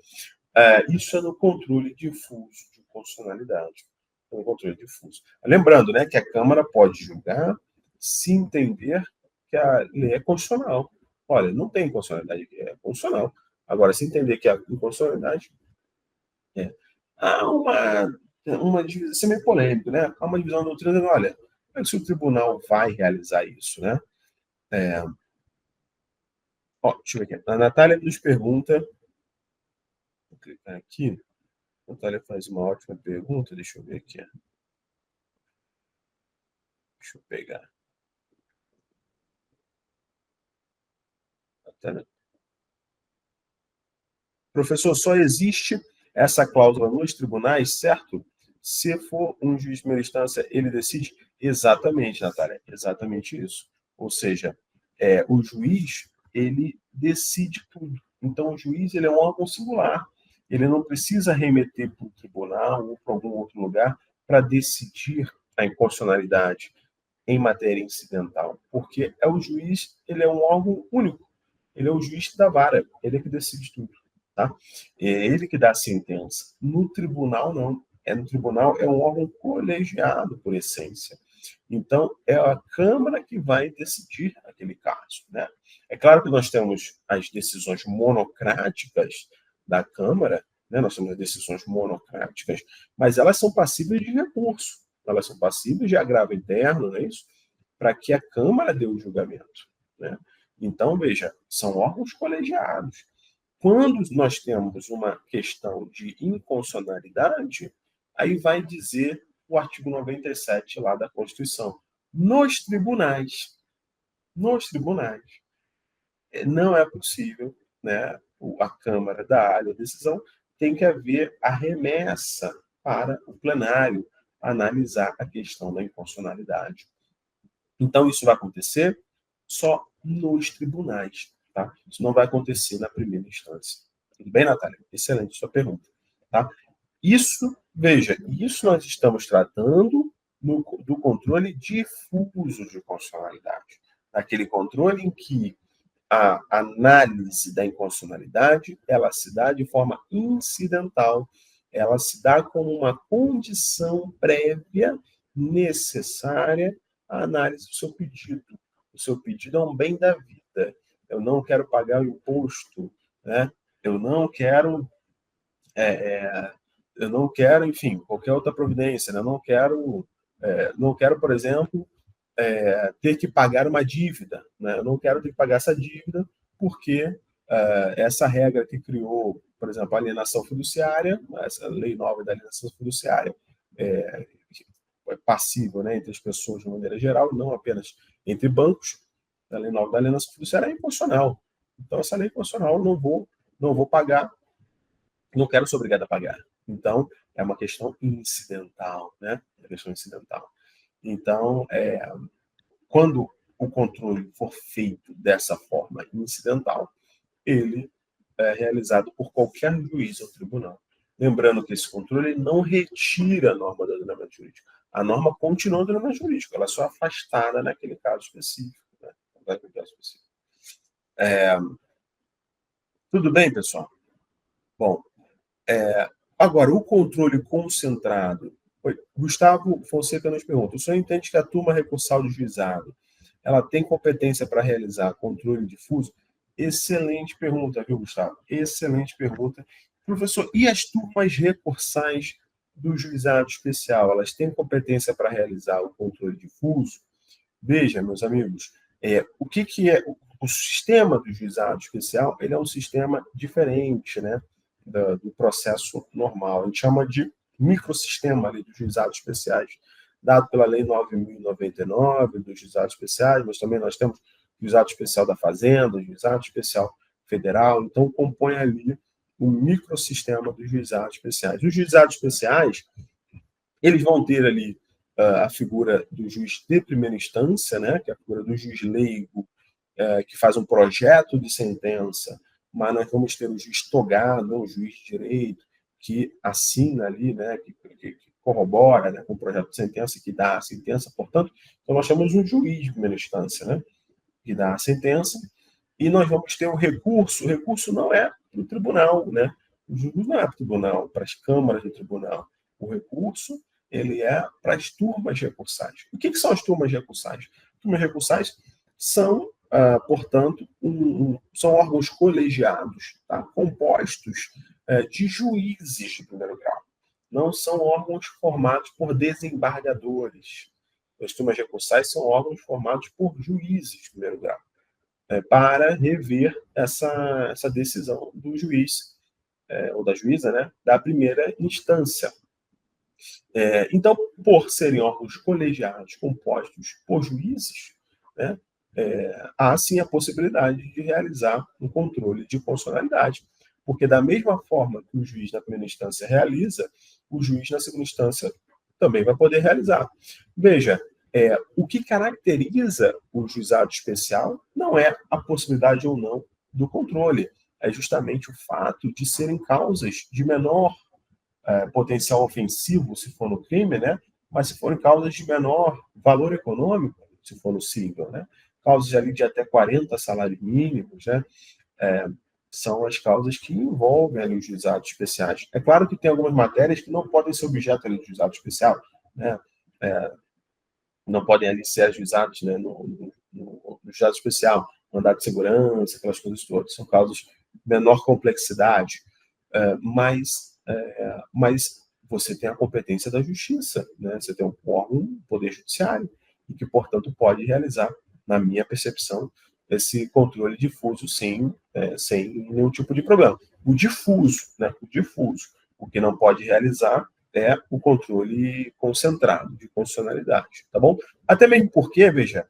Isso é no controle difuso de constitucionalidade. No controle difuso. Lembrando, né, que a Câmara pode julgar se entender que a lei é constitucional. Olha, não tem constitucionalidade aqui, é constitucional. Agora, se entender que a inconstitucionalidade há uma divisão, isso é meio polêmico, né? Há uma divisão da doutrina dizendo, olha, como é que se o tribunal vai realizar isso, né? Deixa eu ver aqui. A Natália nos pergunta, vou clicar aqui, a Natália faz uma ótima pergunta, deixa eu ver aqui. Deixa eu pegar. Natália. Professor, só existe essa cláusula nos tribunais, certo? Se for um juiz de primeira instância, ele decide? Exatamente, Natália, exatamente isso. Ou seja, o juiz, ele decide tudo. Então, o juiz ele é um órgão singular. Ele não precisa remeter para o tribunal ou para algum outro lugar para decidir a inconstitucionalidade em matéria incidental, porque o juiz ele é um órgão único. Ele é o juiz da vara, ele é que decide tudo. Tá? É ele que dá a sentença. No tribunal, não. No tribunal é um órgão colegiado, por essência. Então, é a Câmara que vai decidir aquele caso. Né? É claro que nós temos as decisões monocráticas da Câmara, né? Nós temos as decisões monocráticas, mas elas são passíveis de recurso, elas são passíveis de agravo interno, não é isso? Para que a Câmara dê o julgamento. Né? Então, veja, são órgãos colegiados. Quando nós temos uma questão de inconstitucionalidade, aí vai dizer o artigo 97 lá da Constituição. Nos tribunais, não é possível, né, a Câmara dar a decisão, tem que haver a remessa para o plenário analisar a questão da inconstitucionalidade. Então, isso vai acontecer só nos tribunais. Tá? Isso não vai acontecer na primeira instância. Tudo bem, Natália? Excelente sua pergunta. Tá? Isso, veja, isso nós estamos tratando do controle difuso de constitucionalidade. Aquele controle em que a análise da inconstitucionalidade ela se dá de forma incidental, ela se dá como uma condição prévia necessária à análise do seu pedido. O seu pedido é um bem da vida. Eu não quero pagar o imposto, né? Eu não quero, enfim, qualquer outra providência. Né? Não quero, por exemplo, ter que pagar uma dívida. Né? Eu não quero ter que pagar essa dívida porque essa regra que criou, por exemplo, a alienação fiduciária, essa lei nova da alienação fiduciária, é passível, né, entre as pessoas de maneira geral, não apenas entre bancos. A lei nova da alienação fiduciária é inconstitucional. Então, essa lei é inconstitucional, eu não vou pagar não quero ser obrigado a pagar. Então, é uma questão incidental, né? É uma questão incidental. Então, quando o controle for feito dessa forma incidental, ele é realizado por qualquer juiz ou tribunal. Lembrando que esse controle não retira a norma do ordenamento jurídico. A norma continua no ordenamento jurídico, ela é só afastada naquele caso específico. Né? Tudo bem, pessoal? Bom, agora, o controle concentrado. Gustavo Fonseca nos pergunta: o senhor entende que a turma recursal do juizado ela tem competência para realizar controle difuso? Excelente pergunta, viu, Gustavo? Excelente pergunta. Professor, e as turmas recursais do juizado especial, elas têm competência para realizar o controle difuso? Veja, meus amigos, o que é o sistema do juizado especial? Ele é um sistema diferente, né, do processo normal. A gente chama de microsistema ali dos juizados especiais, dado pela Lei 9.099 dos juizados especiais, mas também nós temos o juizado especial da Fazenda, o juizado especial federal, então compõe ali o microsistema dos juizados especiais. Os juizados especiais, eles vão ter ali a figura do juiz de primeira instância, né, que é a figura do juiz leigo, que faz um projeto de sentença, mas nós vamos ter o juiz togado, o juiz de direito, que assina ali, né, que corrobora, né, com o projeto de sentença, que dá a sentença, portanto, então nós chamamos um juiz de primeira instância, né, que dá a sentença, e nós vamos ter o recurso não é para o tribunal, né, o juiz não é para o tribunal, para as câmaras do tribunal, o recurso ele é para as turmas recursais. O que são as turmas recursais? Turmas recursais são, portanto, são órgãos colegiados, tá? Compostos de juízes de primeiro grau. Não são órgãos formados por desembargadores. As turmas recursais são órgãos formados por juízes de primeiro grau, para rever essa decisão do juiz, ou da juíza, né, da primeira instância. Então, por serem órgãos colegiados compostos por juízes, né, há sim a possibilidade de realizar um controle de constitucionalidade, porque da mesma forma que o juiz na primeira instância realiza, o juiz na segunda instância também vai poder realizar. Veja, o que caracteriza o juizado especial não é a possibilidade ou não do controle, é justamente o fato de serem causas de menor potencial ofensivo, se for no crime, né? Mas se forem causas de menor valor econômico, se for no civil, né? Causas ali de até 40 salários mínimos, né? São as causas que envolvem ali os juizados especiais. É claro que tem algumas matérias que não podem ser objeto ali de juizado especial, né? Não podem ali ser ajuizados, né, no juizado especial, mandado de segurança, aquelas coisas todas. São causas de menor complexidade, mas você tem a competência da justiça, né? Você tem um órgão, um poder judiciário, e que, portanto, pode realizar, na minha percepção, esse controle difuso sem nenhum tipo de problema. O difuso, né? O que não pode realizar é o controle concentrado de constitucionalidade, tá bom? Até mesmo porque, veja,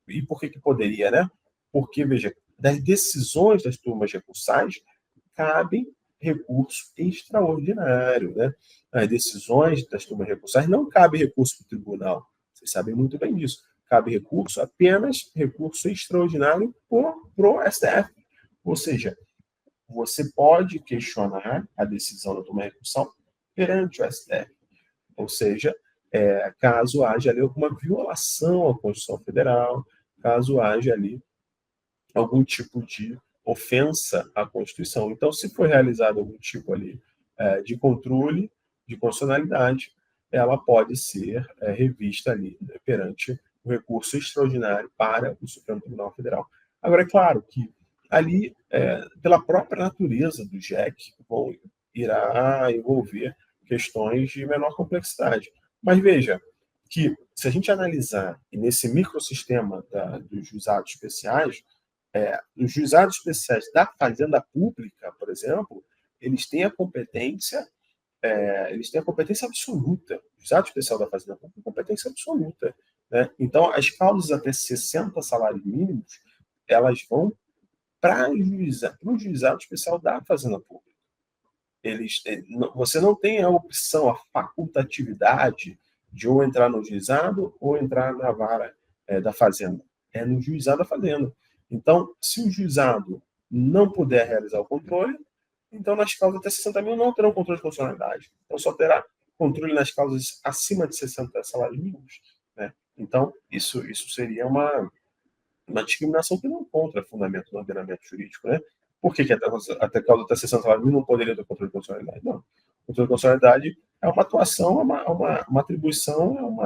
e por que poderia, né? Porque, veja, das decisões das turmas recursais cabem recurso extraordinário, né? As decisões das turmas recursais não cabe recurso para o tribunal, vocês sabem muito bem disso. Cabe recurso, apenas recurso extraordinário para o STF. Ou seja, você pode questionar a decisão da turma recursal perante o STF. Ou seja, caso haja ali alguma violação à Constituição Federal, caso haja ali algum tipo de ofensa à Constituição. Então, se for realizado algum tipo ali de controle de constitucionalidade, ela pode ser revista ali, né, perante o recurso extraordinário para o Supremo Tribunal Federal. Agora, é claro que ali, pela própria natureza do JEC, irá envolver questões de menor complexidade. Mas veja que, se a gente analisar nesse microsistema dos juizados especiais, os juizados especiais da Fazenda Pública, por exemplo, eles têm a competência absoluta. O juizado especial da Fazenda Pública tem competência absoluta, né? Então, as causas até 60 salários mínimos, elas vão para o juizado especial da Fazenda Pública. você não tem a opção, a facultatividade de ou entrar no juizado ou entrar na vara da fazenda. É no juizado da fazenda. Então, se o juizado não puder realizar o controle, então nas causas até 60 mil não terão controle de constitucionalidade. Então só terá controle nas causas acima de 60 salários mínimos. Né? Então, isso seria uma discriminação que não encontra fundamento no ordenamento jurídico. Né? Por que até causa até 60 salários mínimos não poderia ter controle de constitucionalidade? Não. O controle de constitucionalidade é uma atuação, uma atribuição,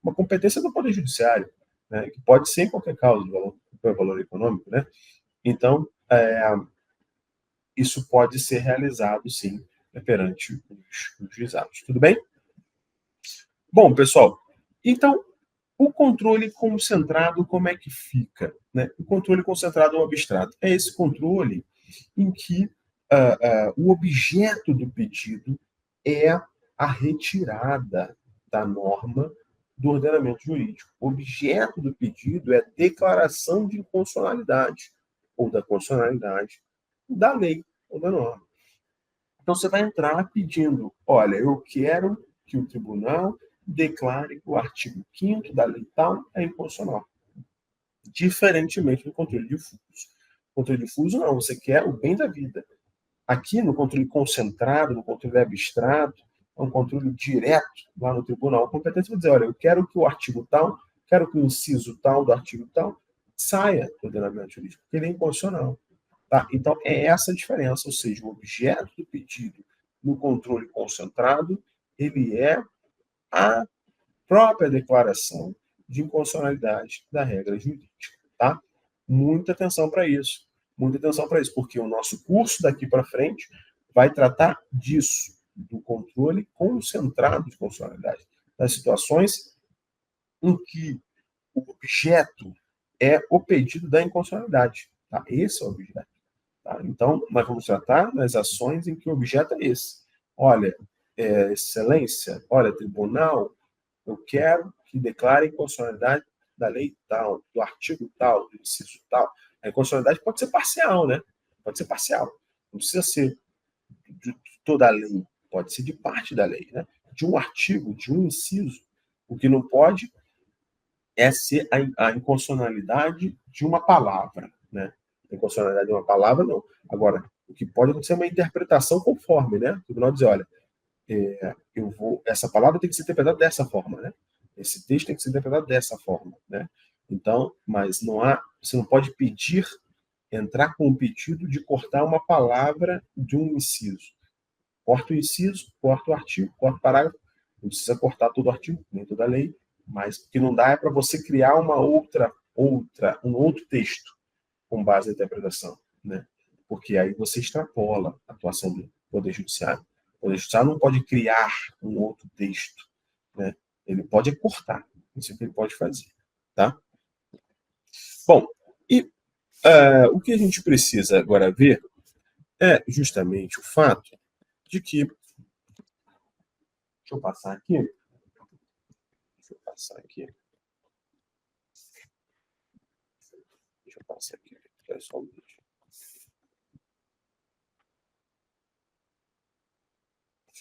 uma competência do Poder Judiciário, né? Que pode ser em qualquer causa de valor econômico. Né? Então, isso pode ser realizado, sim, perante os juizados. Tudo bem? Bom, pessoal, então, o controle concentrado, como é que fica? Né? O controle concentrado ou abstrato é esse controle em que o objeto do pedido é a retirada da norma do ordenamento jurídico. O objeto do pedido é a declaração de inconstitucionalidade ou da constitucionalidade da lei ou da norma. Então, você vai entrar pedindo, olha, eu quero que o tribunal declare que o artigo 5º da lei tal é inconstitucional. Diferentemente do controle difuso. Controle difuso, não, você quer o bem da vida. Aqui, no controle concentrado, no controle abstrato, é um controle direto lá no tribunal. A competência vai dizer, olha, eu quero que o artigo tal, quero que o inciso tal do artigo tal saia do ordenamento jurídico, porque ele é inconstitucional. Tá? Então, é essa a diferença, ou seja, o objeto do pedido no controle concentrado, ele é a própria declaração de inconstitucionalidade da regra jurídica. Tá? Muita atenção para isso. Muita atenção para isso, porque o nosso curso daqui para frente vai tratar disso, do controle concentrado de constitucionalidade, das situações em que o objeto é o pedido da inconstitucionalidade. Tá? Esse é o objeto. Tá? Então, nós vamos tratar das ações em que o objeto é esse. Olha, excelência, olha, tribunal, eu quero que declare a inconstitucionalidade da lei tal, do artigo tal, do inciso tal. A inconstitucionalidade pode ser parcial, né? Pode ser parcial. Não precisa ser de toda a lei, pode ser de parte da lei, né? De um artigo, de um inciso. O que não pode é ser a inconstitucionalidade de uma palavra, né? A inconstitucionalidade de uma palavra, não. Agora, o que pode acontecer é uma interpretação conforme, né? O tribunal diz, olha, essa palavra tem que ser interpretada dessa forma, né? Esse texto tem que ser interpretado dessa forma, né? Então, mas você não pode entrar com o pedido de cortar uma palavra de um inciso. Corta o inciso, corta o artigo, corta o parágrafo. Não precisa cortar todo o artigo, nem toda a lei, mas o que não dá é para você criar um outro texto com base na interpretação, né? Porque aí você extrapola a atuação do Poder Judiciário. O Poder Judiciário não pode criar um outro texto, né? Ele pode cortar, isso é o que ele pode fazer, tá? Bom, e o que a gente precisa agora ver é justamente o fato de que... Deixa eu passar aqui. Deixa eu passar aqui. É só um vídeo.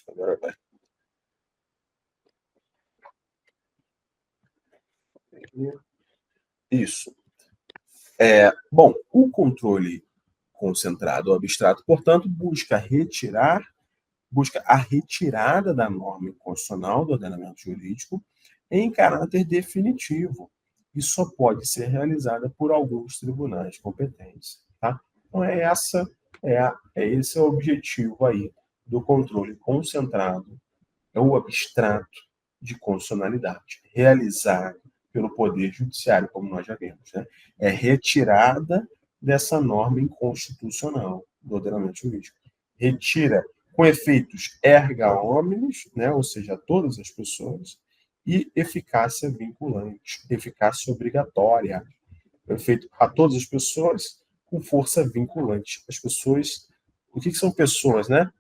Agora vai. Isso. Bom, o controle concentrado ou abstrato, portanto, busca a retirada da norma constitucional do ordenamento jurídico em caráter definitivo e só pode ser realizada por alguns tribunais competentes. Tá? Então, esse é o objetivo aí do controle concentrado ou abstrato de constitucionalidade, realizado pelo Poder Judiciário, como nós já vimos. Né? É retirada dessa norma inconstitucional do ordenamento jurídico. Retira com efeitos erga omnes, né? Ou seja, a todas as pessoas, e eficácia vinculante, eficácia obrigatória, efeito a todas as pessoas com força vinculante. As pessoas, o que são pessoas, né?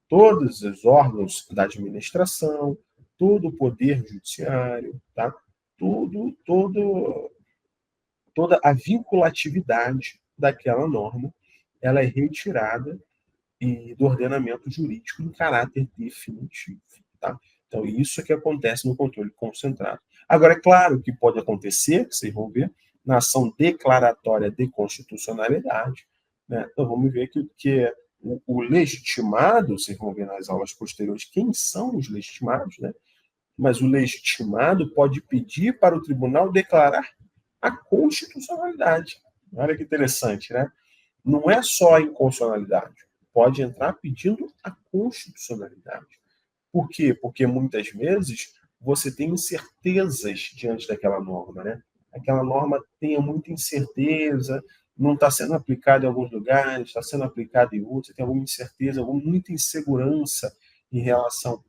Todos os órgãos da administração, todo o poder judiciário, tá? Toda a vinculatividade daquela norma, ela é retirada e do ordenamento jurídico em caráter definitivo. Tá? Então, isso é que acontece no controle concentrado. Agora, é claro que pode acontecer, que vocês vão ver, na ação declaratória de constitucionalidade. Né? Então, vamos ver que o legitimado, vocês vão ver nas aulas posteriores quem são os legitimados, né? Mas o legitimado pode pedir para o tribunal declarar a constitucionalidade. Olha que interessante, né? Não é só a inconstitucionalidade, pode entrar pedindo a constitucionalidade. Por quê? Porque muitas vezes você tem incertezas diante daquela norma, né? Aquela norma tem muita incerteza, não está sendo aplicada em alguns lugares, está sendo aplicada em outros, você tem alguma incerteza, muita insegurança em relação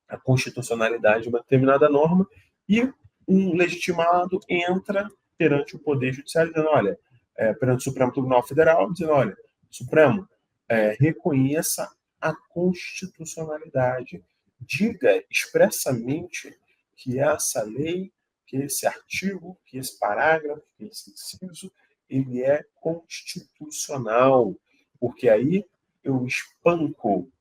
à constitucionalidade de uma determinada norma, e um legitimado entra perante o Poder Judiciário dizendo, olha, perante o Supremo Tribunal Federal, dizendo, olha, Supremo, reconheça a constitucionalidade. Diga expressamente que essa lei, que esse artigo, que esse parágrafo, que esse inciso, ele é constitucional, porque aí eu espanco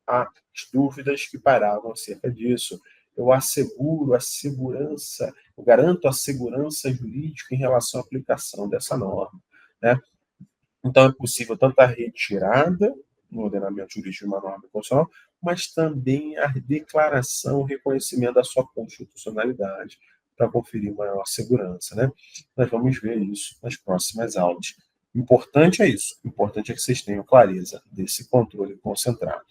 as dúvidas que paravam acerca disso. Eu asseguro a segurança, eu garanto a segurança jurídica em relação à aplicação dessa norma. Né? Então, é possível tanto a retirada no ordenamento jurídico de uma norma constitucional, mas também a declaração, o reconhecimento da sua constitucionalidade, para conferir maior segurança. Né? Nós vamos ver isso nas próximas aulas. Importante é isso. Importante é que vocês tenham clareza desse controle concentrado.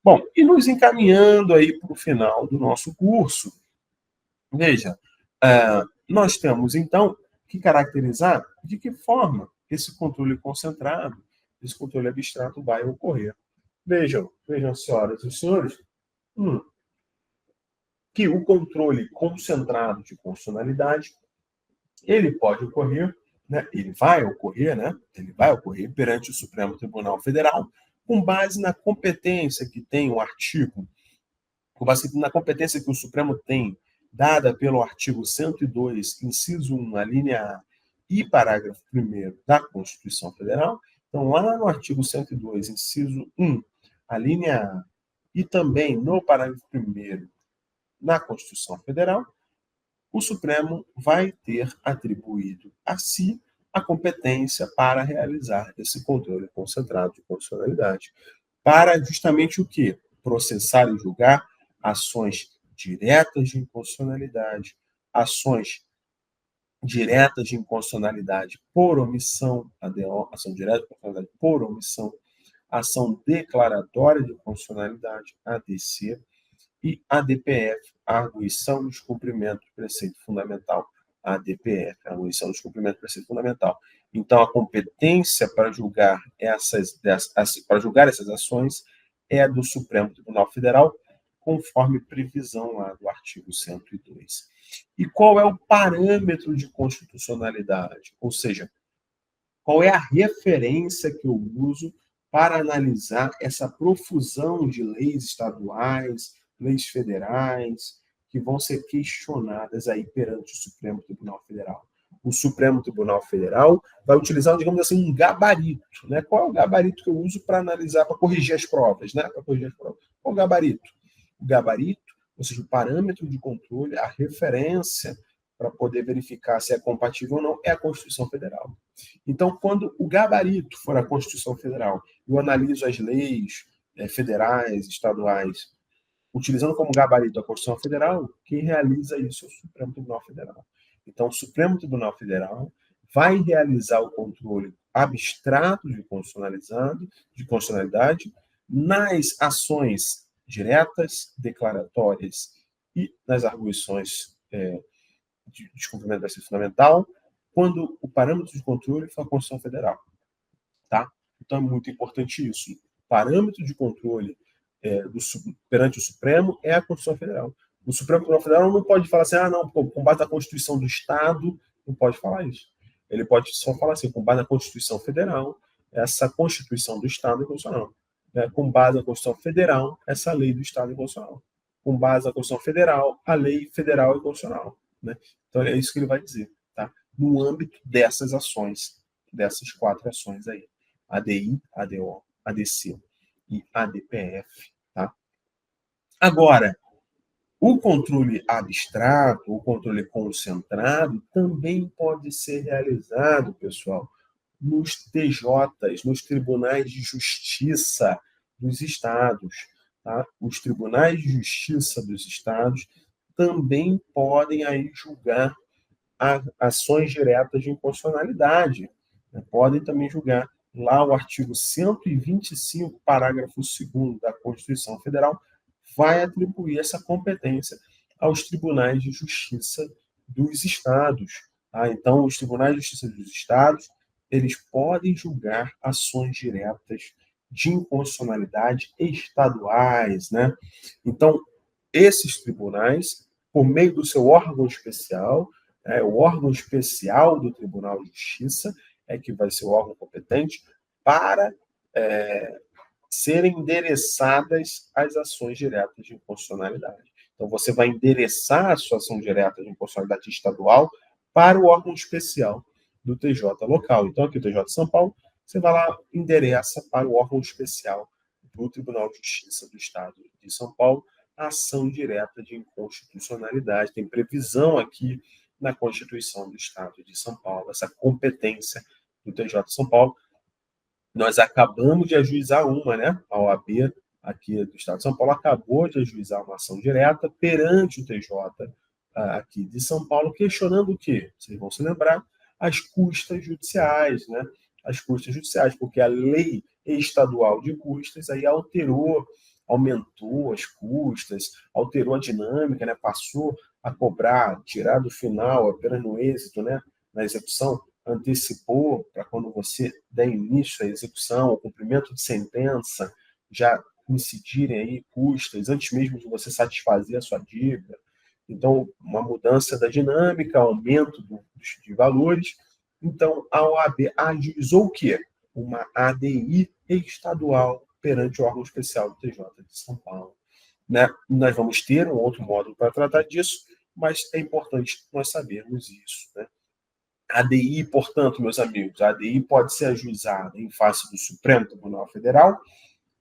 Bom, e nos encaminhando aí para o final do nosso curso, veja, nós temos, então, que caracterizar de que forma esse controle concentrado, esse controle abstrato vai ocorrer. Vejam, senhoras e senhores, que o controle concentrado de constitucionalidade, ele pode ocorrer, né, ele vai ocorrer perante o Supremo Tribunal Federal, com base na competência que tem o artigo, com base na competência que o Supremo tem, dada pelo artigo 102, inciso 1, a linha A, e parágrafo 1º da Constituição Federal. Então, lá no artigo 102, inciso 1, a linha A, e também no parágrafo 1º na Constituição Federal, o Supremo vai ter atribuído a si a competência para realizar esse controle concentrado de constitucionalidade. Para justamente o quê? Processar e julgar ações diretas de inconstitucionalidade, ações diretas de inconstitucionalidade por omissão, ADO, ação direta de inconstitucionalidade por omissão, ação declaratória de inconstitucionalidade, ADC, e ADPF, arguição do descumprimento do preceito fundamental, ADPF, arguição do descumprimento do preceito fundamental. Então, a competência para julgar essas ações é do Supremo Tribunal Federal, conforme previsão lá do artigo 102. E qual é o parâmetro de constitucionalidade? Ou seja, qual é a referência que eu uso para analisar essa profusão de leis estaduais, leis federais, que vão ser questionadas aí perante o Supremo Tribunal Federal? O Supremo Tribunal Federal vai utilizar, digamos assim, um gabarito. Né? Qual é o gabarito que eu uso para analisar, para corrigir as provas? Né? Para corrigir as provas. Qual é o gabarito? O gabarito, ou seja, o parâmetro de controle, a referência para poder verificar se é compatível ou não, é a Constituição Federal. Então, quando o gabarito for a Constituição Federal, eu analiso as leis federais, estaduais, utilizando como gabarito a Constituição Federal, quem realiza isso é o Supremo Tribunal Federal. Então, o Supremo Tribunal Federal vai realizar o controle abstrato de constitucionalidade nas ações diretas, declaratórias e nas arguições de descumprimento do preceito fundamental, quando o parâmetro de controle for a Constituição Federal. Tá? Então, é muito importante isso. O parâmetro de controle perante o Supremo é a Constituição Federal. O Supremo Tribunal Federal não pode falar assim, não, com base na Constituição do Estado, não pode falar isso. Ele pode só falar assim, com base na Constituição Federal, essa Constituição do Estado é constitucional. Com base na Constituição Federal, essa lei do Estado é constitucional. Com base na Constituição Federal, a lei federal é constitucional. Né? Então, é isso que ele vai dizer. Tá? No âmbito dessas ações, dessas 4 ações aí. ADI, ADO, ADC e ADPF. Tá? Agora, o controle abstrato, o controle concentrado, também pode ser realizado, pessoal, nos TJs, nos tribunais de justiça dos estados. Tá? Os tribunais de justiça dos estados também podem aí julgar ações diretas de inconstitucionalidade. Né? Podem também julgar. Lá o artigo 125, parágrafo 2º da Constituição Federal, vai atribuir essa competência aos tribunais de justiça dos estados. Tá? Então, os tribunais de justiça dos estados, eles podem julgar ações diretas de inconstitucionalidade estaduais. Né? Então, esses tribunais, por meio do seu órgão especial, o órgão especial do Tribunal de Justiça é que vai ser o órgão competente para serem endereçadas as ações diretas de inconstitucionalidade. Então, você vai endereçar a sua ação direta de inconstitucionalidade estadual para o órgão especial do TJ local. Então, aqui o TJ de São Paulo, você vai lá, endereça para o órgão especial do Tribunal de Justiça do Estado de São Paulo a ação direta de inconstitucionalidade. Tem previsão aqui na Constituição do Estado de São Paulo, essa competência do TJ de São Paulo. Nós acabamos de ajuizar uma, né? A OAB aqui do Estado de São Paulo acabou de ajuizar uma ação direta perante o TJ aqui de São Paulo, questionando o quê? Vocês vão se lembrar, as custas judiciais, né? As custas judiciais, porque a lei estadual de custas aí aumentou as custas, alterou a dinâmica, né? Passou a cobrar, tirar do final, apenas no êxito, né? Na execução, antecipou para quando você der início à execução, ao cumprimento de sentença, já incidirem aí custas, antes mesmo de você satisfazer a sua dívida. Então, uma mudança da dinâmica, aumento de valores. Então, a OAB ajuizou o quê? Uma ADI estadual perante o órgão especial do TJ de São Paulo. Né? Nós vamos ter um outro módulo para tratar disso, mas é importante nós sabermos isso. Né? A ADI, portanto, meus amigos, a ADI pode ser ajuizada em face do Supremo Tribunal Federal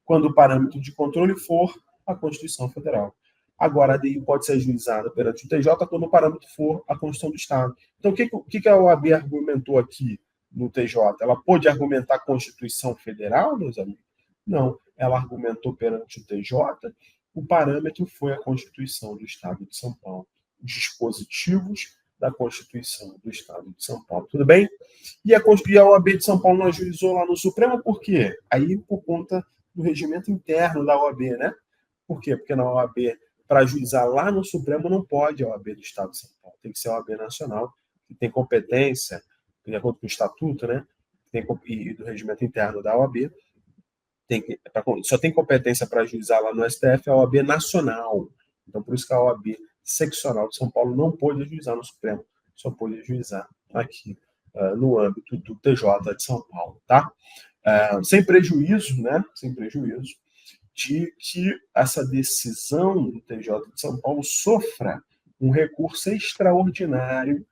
quando o parâmetro de controle for a Constituição Federal. Agora, a ADI pode ser ajuizada perante o TJ quando o parâmetro for a Constituição do Estado. Então, o que a OAB argumentou aqui no TJ? Ela pôde argumentar a Constituição Federal, meus amigos? Não. Ela argumentou perante o TJ, o parâmetro foi a Constituição do Estado de São Paulo. Os dispositivos da Constituição do Estado de São Paulo. Tudo bem? E a OAB de São Paulo não ajuizou lá no Supremo, por quê? Aí, por conta do regimento interno da OAB, né? Por quê? Porque na OAB, para ajuizar lá no Supremo, não pode a OAB do Estado de São Paulo. Tem que ser a OAB nacional, que tem competência, de acordo com o Estatuto, né? E do regimento interno da OAB, só tem competência para ajuizar lá no STF a OAB nacional. Então, por isso que a OAB seccional de São Paulo não pôde ajuizar no Supremo, só pôde ajuizar aqui no âmbito do TJ de São Paulo, tá? Sem prejuízo, né? Sem prejuízo de que essa decisão do TJ de São Paulo sofra um recurso extraordinário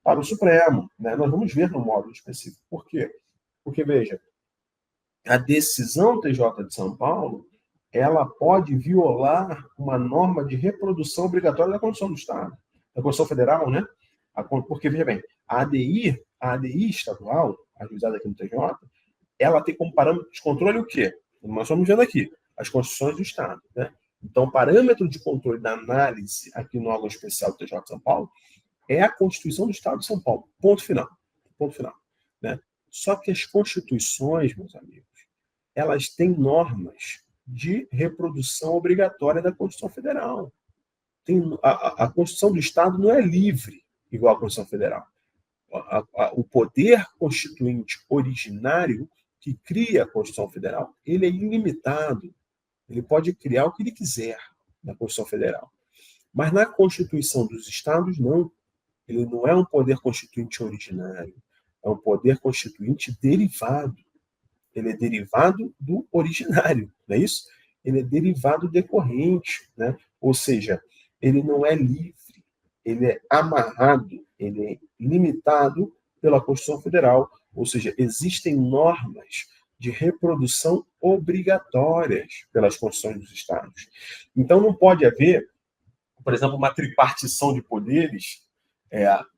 para o Supremo, né? Nós vamos ver no módulo específico. Por quê? Porque, veja, a decisão do TJ de São Paulo ela pode violar uma norma de reprodução obrigatória da Constituição do Estado, da Constituição Federal, né? Porque, veja bem, a ADI estadual, ajuizada aqui no TJ, ela tem como parâmetro de controle o quê? Nós estamos vendo aqui, as Constituições do Estado, né? Então, o parâmetro de controle da análise aqui no órgão especial do TJ de São Paulo é a Constituição do Estado de São Paulo. Ponto final. Ponto final. Né? Só que as Constituições, meus amigos, elas têm normas de reprodução obrigatória da Constituição Federal. A Constituição do Estado não é livre, igual a Constituição Federal. O poder constituinte originário que cria a Constituição Federal, ele é ilimitado. Ele pode criar o que ele quiser na Constituição Federal. Mas na Constituição dos Estados, não. Ele não é um poder constituinte originário. É um poder constituinte derivado. Ele é derivado do originário, não é isso? Ele é derivado decorrente, né? Ou seja, ele não é livre, ele é amarrado, ele é limitado pela Constituição Federal, ou seja, existem normas de reprodução obrigatórias pelas constituições dos Estados. Então, não pode haver, por exemplo, uma tripartição de poderes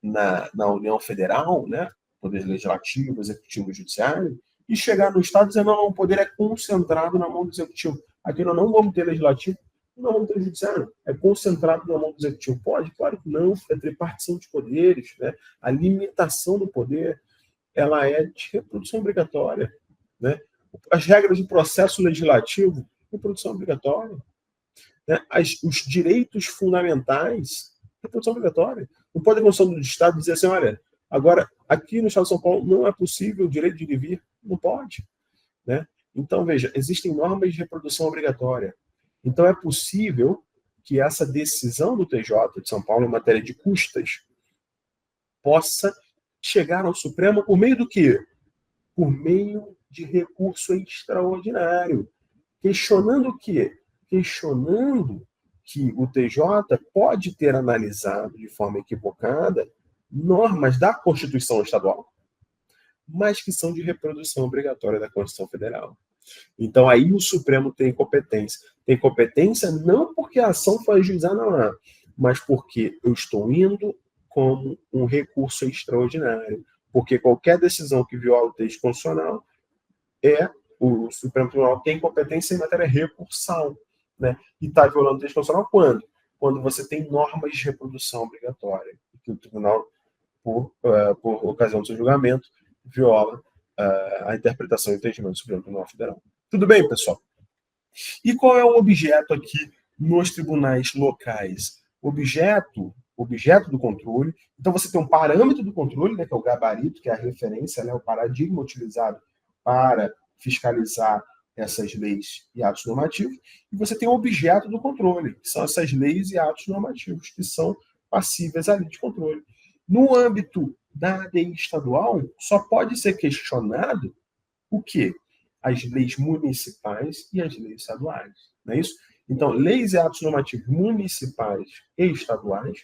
na União Federal, né? Poder legislativo, executivo e judiciário, e chegar no Estado dizendo, não, o poder é concentrado na mão do executivo. Aqui nós não vamos ter legislativo, não vamos ter judiciário. É concentrado na mão do executivo. Pode? Claro que não. É tripartição de poderes, né? A limitação do poder, ela é de reprodução obrigatória, né? As regras de processo legislativo, reprodução obrigatória. Né? Os direitos fundamentais, reprodução obrigatória. Não pode a Constituição do Estado dizer assim, olha, agora, aqui no Estado de São Paulo não é possível o direito de ir e vir. Não pode. Né? Então, veja, existem normas de reprodução obrigatória. Então, é possível que essa decisão do TJ de São Paulo em matéria de custas possa chegar ao Supremo por meio do quê? Por meio de recurso extraordinário. Questionando o quê? Questionando que o TJ pode ter analisado de forma equivocada normas da Constituição Estadual, mas que são de reprodução obrigatória da Constituição Federal. Então, aí o Supremo tem competência. Tem competência não porque a ação foi ajuizada lá, mas porque eu estou indo como um recurso extraordinário. Porque qualquer decisão que viola o texto constitucional, o Supremo Tribunal tem competência em matéria recursal. Né? E está violando o texto constitucional quando? Quando você tem normas de reprodução obrigatória. E que o tribunal, por ocasião do seu julgamento, viola a interpretação e entendimento do Supremo Tribunal Federal. Tudo bem, pessoal? E qual é o objeto aqui nos tribunais locais? O objeto do controle. Então, você tem um parâmetro do controle, né, que é o gabarito, que é a referência, né, o paradigma utilizado para fiscalizar essas leis e atos normativos. E você tem o objeto do controle, que são essas leis e atos normativos, que são passíveis ali de controle. No âmbito da ADI estadual, só pode ser questionado o quê? As leis municipais e as leis estaduais. Não é isso? Então, leis e atos normativos municipais e estaduais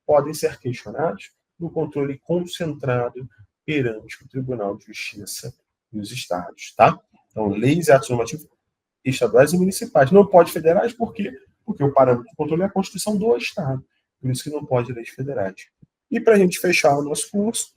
podem ser questionados no controle concentrado perante o Tribunal de Justiça dos Estados. Tá? Então, leis e atos normativos estaduais e municipais. Não pode federais, por quê? Porque o parâmetro de controle é a Constituição do Estado. Por isso que não pode leis federais. E para a gente fechar o nosso curso,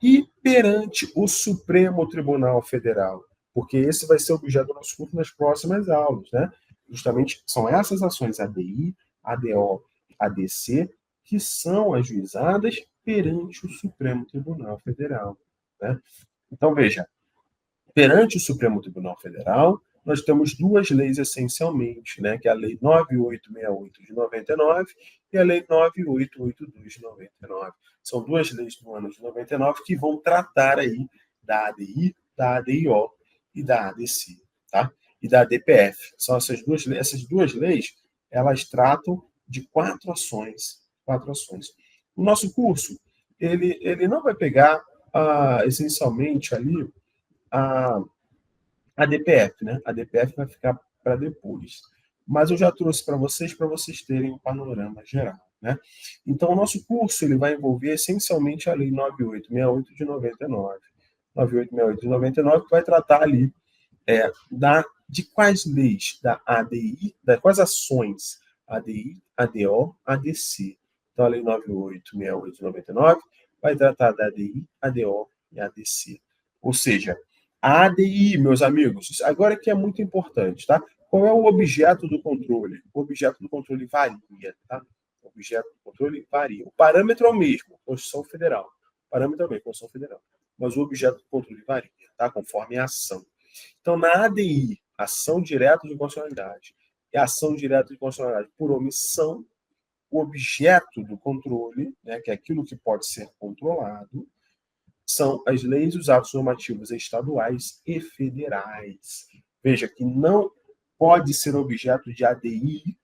e perante o Supremo Tribunal Federal, porque esse vai ser o objeto do nosso curso nas próximas aulas, né? Justamente são essas ações ADI, ADO, ADC, que são ajuizadas perante o Supremo Tribunal Federal. Né? Então, veja, perante o Supremo Tribunal Federal, nós temos duas leis essencialmente, né, que é a Lei 9868 de 99 e a Lei 9882 de 99. São duas leis do ano de 99 que vão tratar aí da ADI, da ADIO e da ADC, tá? E da ADPF. São essas duas leis, elas tratam de quatro ações. O nosso curso, ele não vai pegar essencialmente ali a DPF, né? A DPF vai ficar para depois. Mas eu já trouxe para vocês terem um panorama geral, né? Então, o nosso curso ele vai envolver essencialmente a Lei 9868 de 99. 9868 de 99, que vai tratar ali de quais leis da ADI, quais ações ADI, ADO, ADC. Então, a Lei 9868 de 99 vai tratar da ADI, ADO e ADC. Ou seja, a ADI, meus amigos, agora que é muito importante, tá? Qual é o objeto do controle? O objeto do controle varia, tá? O objeto do controle varia. O parâmetro é o mesmo, Constituição Federal. O parâmetro é o mesmo, Constituição Federal. Mas o objeto do controle varia, tá? Conforme a ação. Então, na ADI, ação direta de constitucionalidade, e ação direta de constitucionalidade por omissão, o objeto do controle, né, que é aquilo que pode ser controlado, são as leis e os atos normativos estaduais e federais. Veja que não pode ser objeto de ADI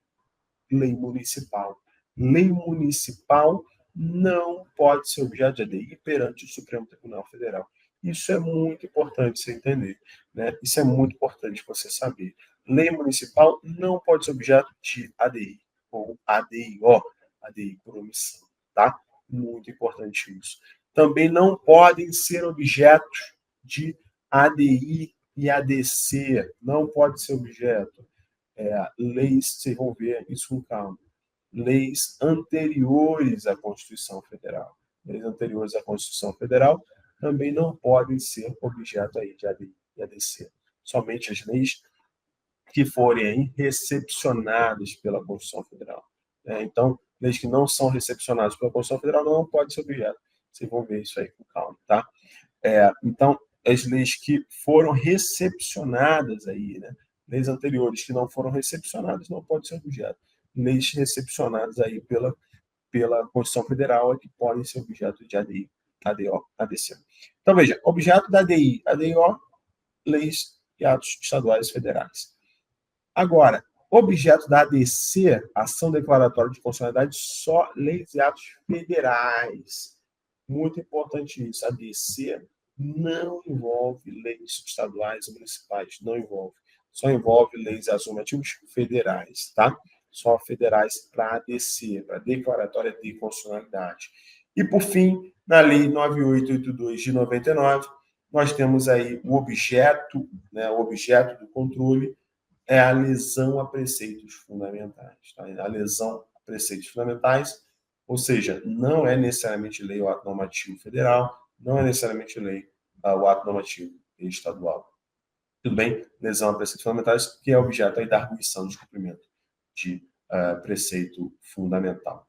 lei municipal. Lei municipal não pode ser objeto de ADI perante o Supremo Tribunal Federal. Isso é muito importante você entender, né? Isso é muito importante você saber. Lei municipal não pode ser objeto de ADI ou ADIO, ADI por omissão, tá? Muito importante isso. Também não podem ser objetos de ADI e ADC não pode ser objeto. Leis, vocês vão ver isso com calma. Leis anteriores à Constituição Federal. Leis anteriores à Constituição Federal também não podem ser objeto aí de ADI e ADC. Somente as leis que forem aí recepcionadas pela Constituição Federal. Então, leis que não são recepcionadas pela Constituição Federal não podem ser objeto. Vocês vão ver isso aí com calma, tá? Então, as leis que foram recepcionadas aí, né? Leis anteriores que não foram recepcionadas não podem ser objeto. Leis recepcionadas aí pela Constituição Federal é que podem ser objeto de ADI, ADO, ADC. Então, veja, objeto da ADI, ADO, leis e atos estaduais e federais. Agora, objeto da ADC, ação declaratória de constitucionalidade, só leis e atos federais. Muito importante isso. A ADC não envolve leis estaduais e municipais, não envolve. Só envolve leis normativos federais, tá? Só federais para ADC, para declaratória de constitucionalidade. E, por fim, na Lei 9882 de 99, nós temos aí o objeto, né, o objeto do controle é a lesão a preceitos fundamentais. Tá? A lesão a preceitos fundamentais, ou seja, não é necessariamente lei ou ato normativo federal, não é necessariamente lei ou ato normativo estadual. Tudo bem? Lesão a preceitos fundamentais, que é objeto aí da arguição de cumprimento de preceito fundamental.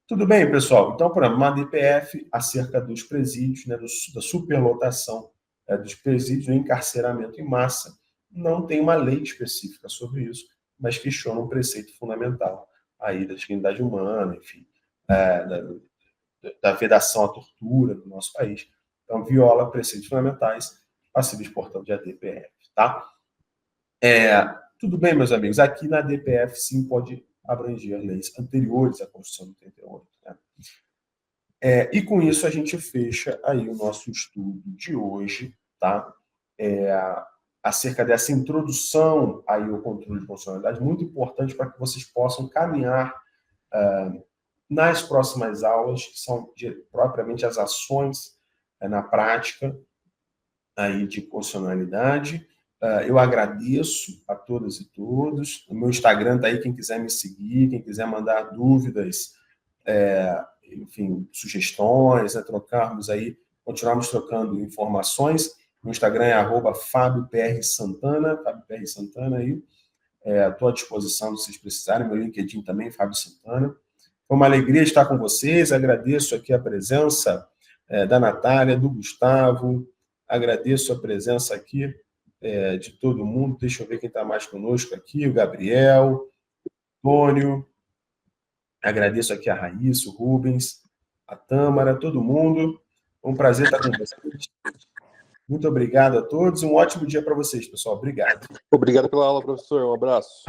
Tudo bem, pessoal? Então, por exemplo, uma DPF acerca dos presídios, né, da superlotação dos presídios, do encarceramento em massa, não tem uma lei específica sobre isso, mas questiona um preceito fundamental aí da dignidade humana, enfim, da vedação à tortura no nosso país. Então, viola preceitos fundamentais passíveis, portanto, de ADPF, tá? Tudo bem, meus amigos, aqui na DPF sim pode abranger leis anteriores à Constituição de 88. Né? E com isso a gente fecha aí o nosso estudo de hoje, tá? Acerca dessa introdução aí ao controle de constitucionalidade, muito importante para que vocês possam caminhar nas próximas aulas, que são propriamente as ações na prática aí de constitucionalidade. Eu agradeço a todas e todos. O meu Instagram está aí, quem quiser me seguir, quem quiser mandar dúvidas, enfim, sugestões, continuarmos trocando informações. Meu Instagram é @FábioPR_Santana, FábioPR_Santana aí. Estou à disposição se vocês precisarem. Meu LinkedIn também, Fábio Santana. Foi uma alegria estar com vocês. Agradeço aqui a presença da Natália, do Gustavo. Agradeço a presença aqui de todo mundo. Deixa eu ver quem está mais conosco aqui. O Gabriel, o Antônio. Agradeço aqui a Raíssa, o Rubens, a Tâmara, todo mundo. Foi um prazer estar com vocês. Muito obrigado a todos. Um ótimo dia para vocês, pessoal. Obrigado. Obrigado pela aula, professor. Um abraço.